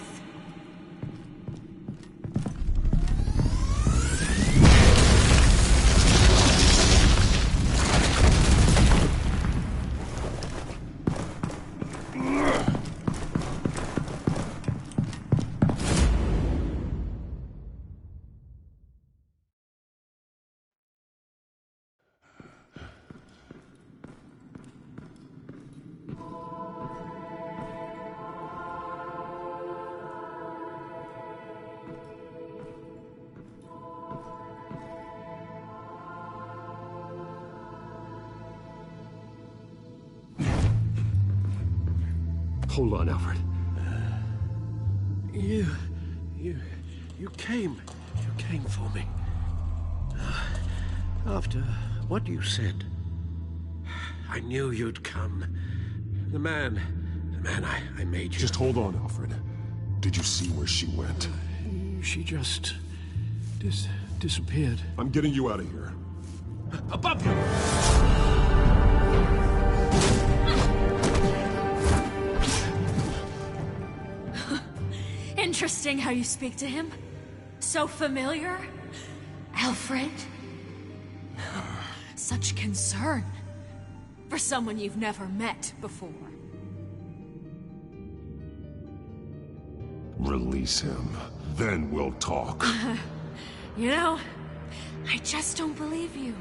Hold on, Alfred. You came for me. After what you said, I knew you'd come. The man I made you. Just hold on, Alfred. Did you see where she went? She just... disappeared. I'm getting you out of here. Above you! Interesting how you speak to him. So familiar. Alfred. Such concern for someone you've never met before. Release him. Then we'll talk. You know, I just don't believe you.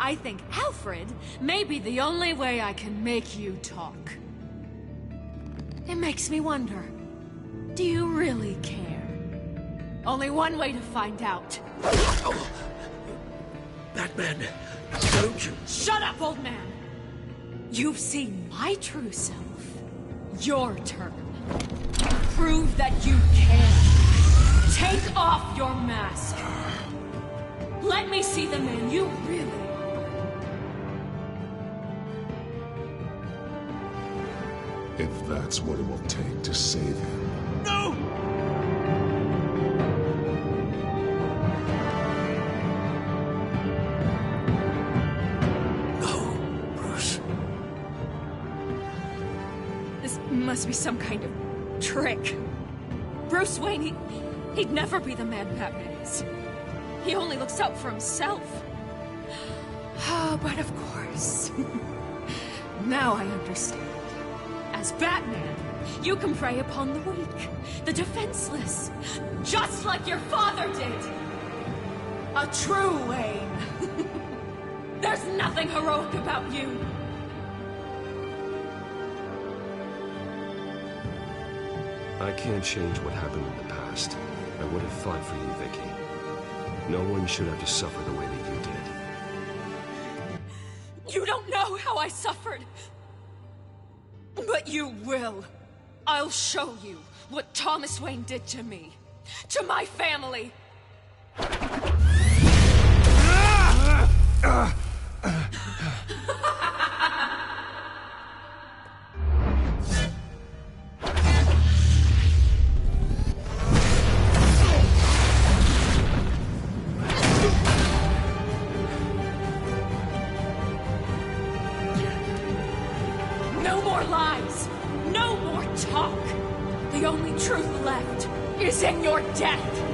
I think Alfred may be the only way I can make you talk. It makes me wonder. Do you really care? Only one way to find out. Oh. Batman, don't you... Shut up, old man! You've seen my true self. Your turn. Prove that you can. Take off your mask. Let me see the man you really are. If that's what it will take to save him. No! No, Bruce. This must be some kind of trick. Bruce Wayne, he'd never be the man Batman is. He only looks out for himself. But of course. Now I understand. As Batman, you can prey upon the weak, the defenseless, just like your father did. A true Wayne. There's nothing heroic about you. I can't change what happened in the past. I would have fought for you, Vicky. No one should have to suffer the way that you did. You don't know how I suffered. But you will. I'll show you what Thomas Wayne did to me. To my family. No more lies. No more talk. The only truth left is in your death.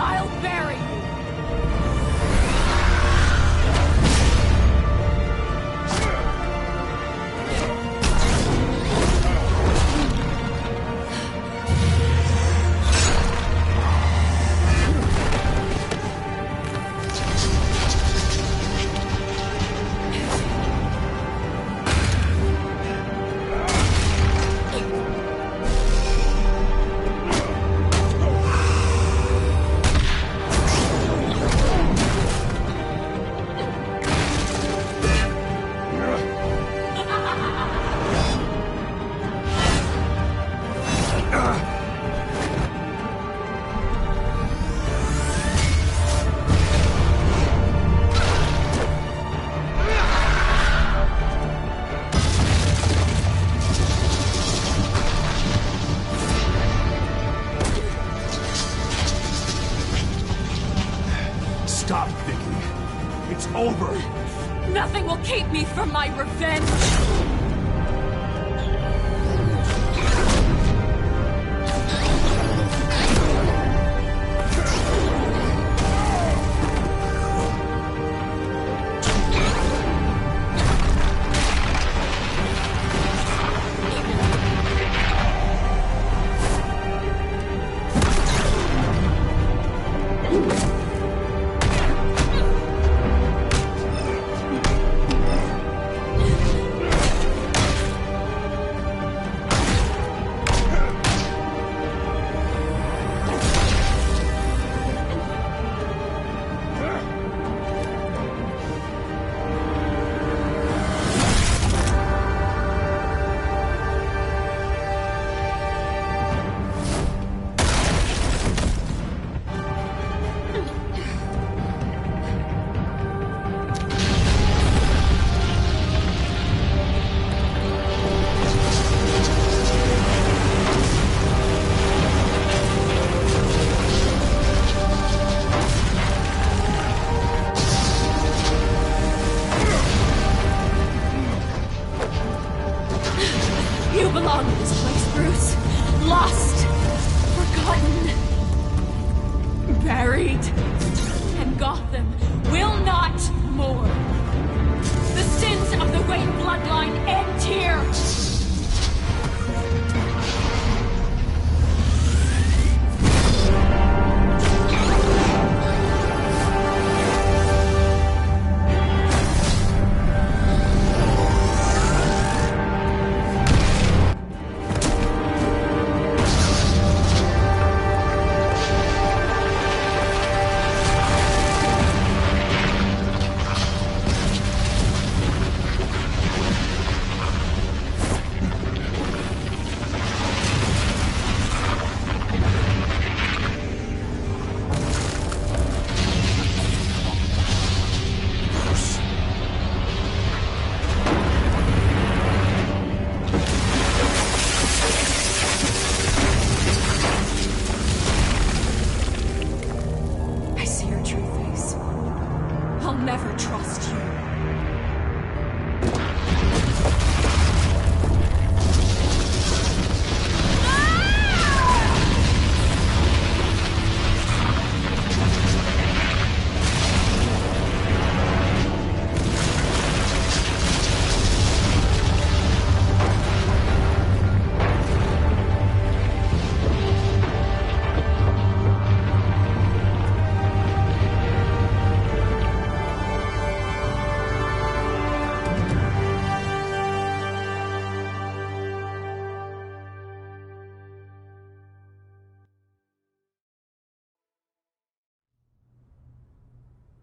I'll bury you. over. Nothing will keep me from my revenge.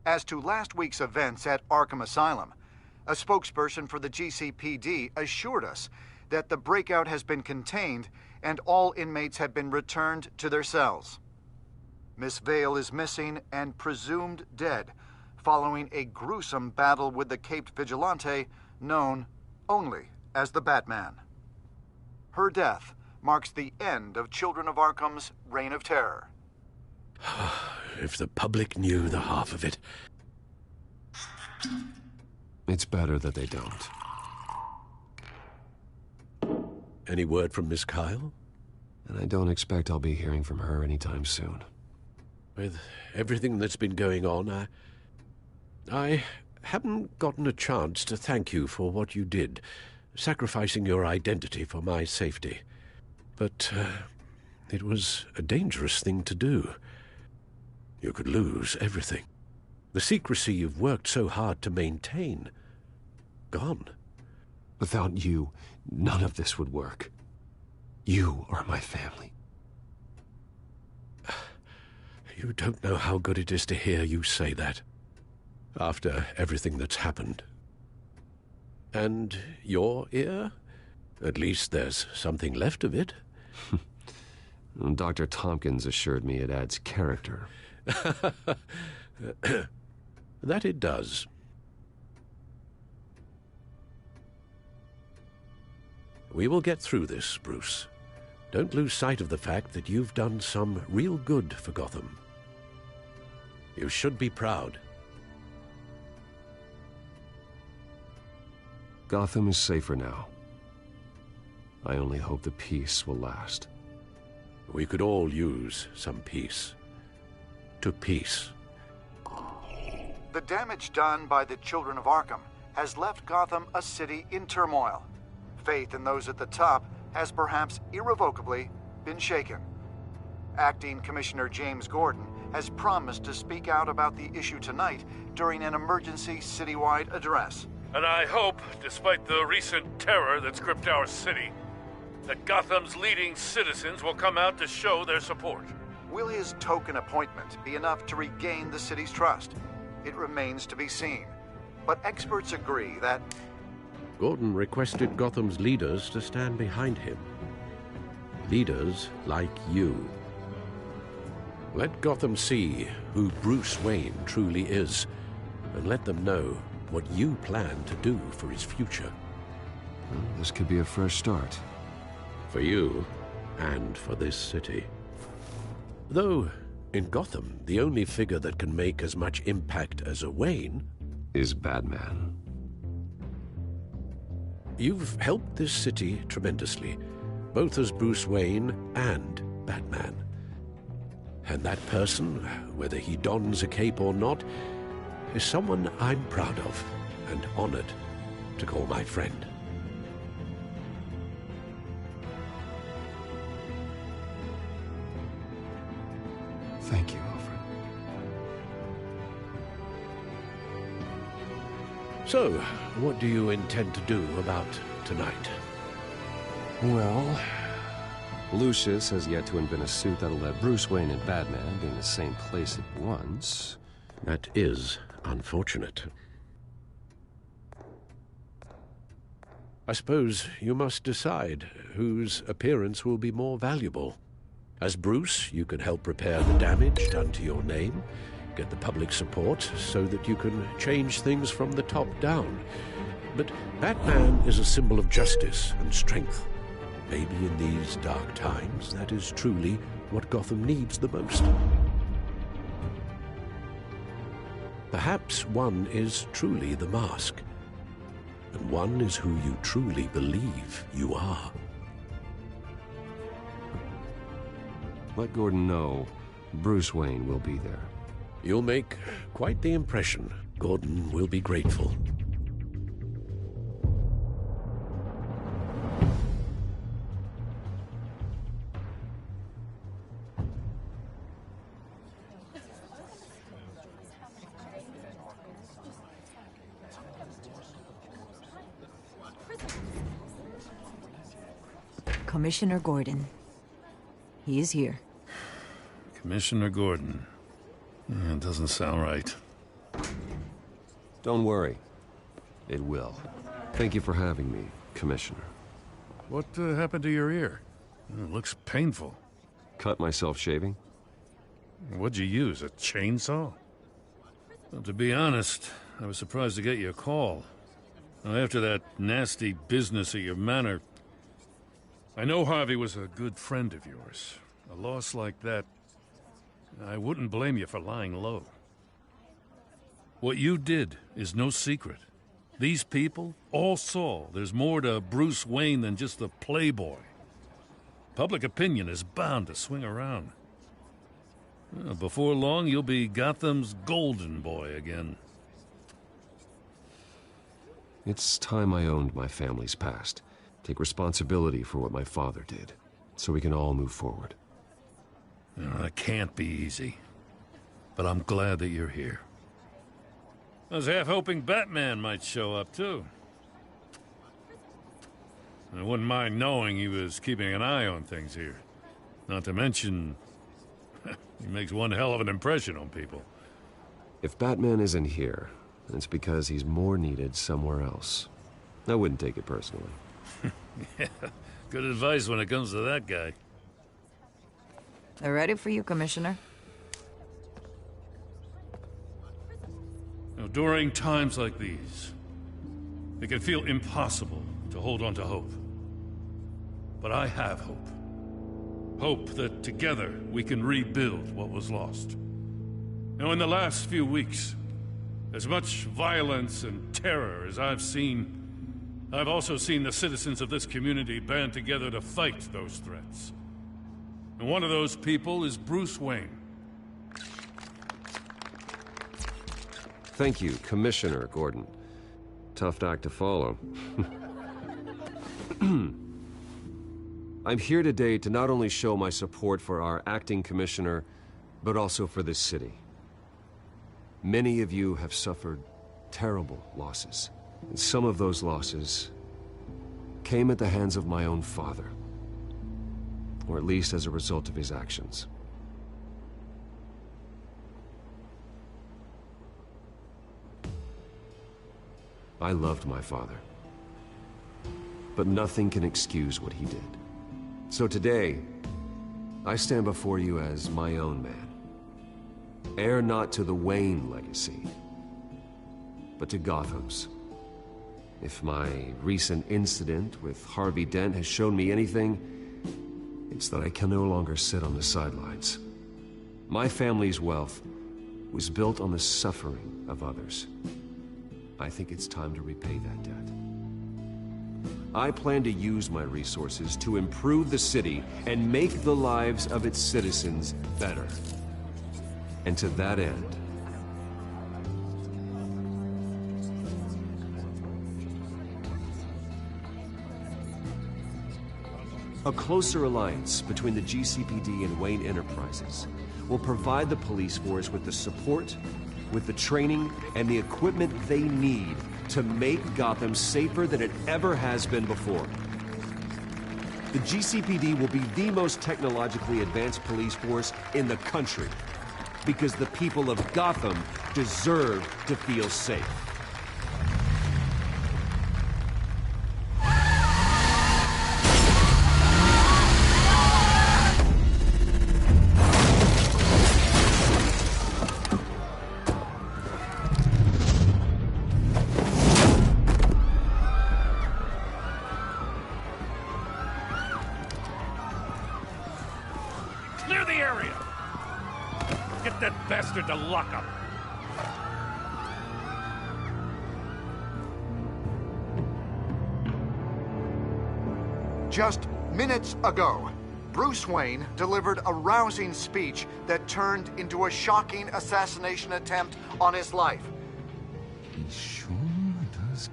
As to last week's events at Arkham Asylum, a spokesperson for the GCPD assured us that the breakout has been contained and all inmates have been returned to their cells. Miss Vale is missing and presumed dead following a gruesome battle with the caped vigilante known only as the Batman. Her death marks the end of Children of Arkham's reign of terror. If the public knew the half of it. It's better that they don't. Any word from Miss Kyle? And I don't expect I'll be hearing from her anytime soon. With everything that's been going on, I haven't gotten a chance to thank you for what you did, sacrificing your identity for my safety. But it was a dangerous thing to do. You could lose everything. The secrecy you've worked so hard to maintain. Gone. Without you, none of this would work. You are my family. You don't know how good it is to hear you say that. After everything that's happened. And your ear? At least there's something left of it. Dr. Tompkins assured me it adds character. That it does. We will get through this, Bruce. Don't lose sight of the fact that you've done some real good for Gotham. You should be proud. Gotham is safer now. I only hope the peace will last. We could all use some peace. To peace. The damage done by the Children of Arkham has left Gotham a city in turmoil. Faith in those at the top has perhaps irrevocably been shaken. Acting Commissioner James Gordon has promised to speak out about the issue tonight during an emergency citywide address. And I hope, despite the recent terror that's gripped our city, that Gotham's leading citizens will come out to show their support. Will his token appointment be enough to regain the city's trust? It remains to be seen. But experts agree that Gordon requested Gotham's leaders to stand behind him. Leaders like you. Let Gotham see who Bruce Wayne truly is, and let them know what you plan to do for his future. Well, this could be a fresh start. For you, and for this city. Though, in Gotham, the only figure that can make as much impact as a Wayne is Batman. You've helped this city tremendously, both as Bruce Wayne and Batman. And that person, whether he dons a cape or not, is someone I'm proud of and honored to call my friend. Thank you, Alfred. So, what do you intend to do about tonight? Well, Lucius has yet to invent a suit that'll let Bruce Wayne and Batman be in the same place at once. That is unfortunate. I suppose you must decide whose appearance will be more valuable. As Bruce, you can help repair the damage done to your name, get the public support so that you can change things from the top down. But Batman is a symbol of justice and strength. Maybe in these dark times, that is truly what Gotham needs the most. Perhaps one is truly the mask, and one is who you truly believe you are. Let Gordon know Bruce Wayne will be there. You'll make quite the impression. Gordon will be grateful. Commissioner Gordon. He is here. Commissioner Gordon. It doesn't sound right. Don't worry. It will. Thank you for having me, Commissioner. What happened to your ear? It looks painful. Cut myself shaving? What'd you use, a chainsaw? Well, to be honest, I was surprised to get your call. Now, after that nasty business at your manor, I know Harvey was a good friend of yours. A loss like that, I wouldn't blame you for lying low. What you did is no secret. These people all saw there's more to Bruce Wayne than just a playboy. Public opinion is bound to swing around. Well, before long, you'll be Gotham's golden boy again. It's time I owned my family's past. Take responsibility for what my father did, so we can all move forward. It can't be easy, but I'm glad that you're here. I was half hoping Batman might show up, too. I wouldn't mind knowing he was keeping an eye on things here. Not to mention, he makes one hell of an impression on people. If Batman isn't here, it's because he's more needed somewhere else. I wouldn't take it personally. Yeah, good advice when it comes to that guy. They're ready for you, Commissioner. Now, during times like these, it can feel impossible to hold on to hope. But I have hope. Hope that together we can rebuild what was lost. Now, in the last few weeks, as much violence and terror as I've seen, I've also seen the citizens of this community band together to fight those threats. And one of those people is Bruce Wayne. Thank you, Commissioner Gordon. Tough act to follow. I'm here today to not only show my support for our acting commissioner, but also for this city. Many of you have suffered terrible losses, and some of those losses came at the hands of my own father, or at least as a result of his actions. I loved my father, but nothing can excuse what he did. So today, I stand before you as my own man. Heir not to the Wayne legacy, but to Gotham's. If my recent incident with Harvey Dent has shown me anything, it's that I can no longer sit on the sidelines. My family's wealth was built on the suffering of others. I think it's time to repay that debt. I plan to use my resources to improve the city and make the lives of its citizens better. And to that end, a closer alliance between the GCPD and Wayne Enterprises will provide the police force with the support, with the training, and the equipment they need to make Gotham safer than it ever has been before. The GCPD will be the most technologically advanced police force in the country, because the people of Gotham deserve to feel safe. Clear the area! Get that bastard to lock up! Just minutes ago, Bruce Wayne delivered a rousing speech that turned into a shocking assassination attempt on his life. He sure does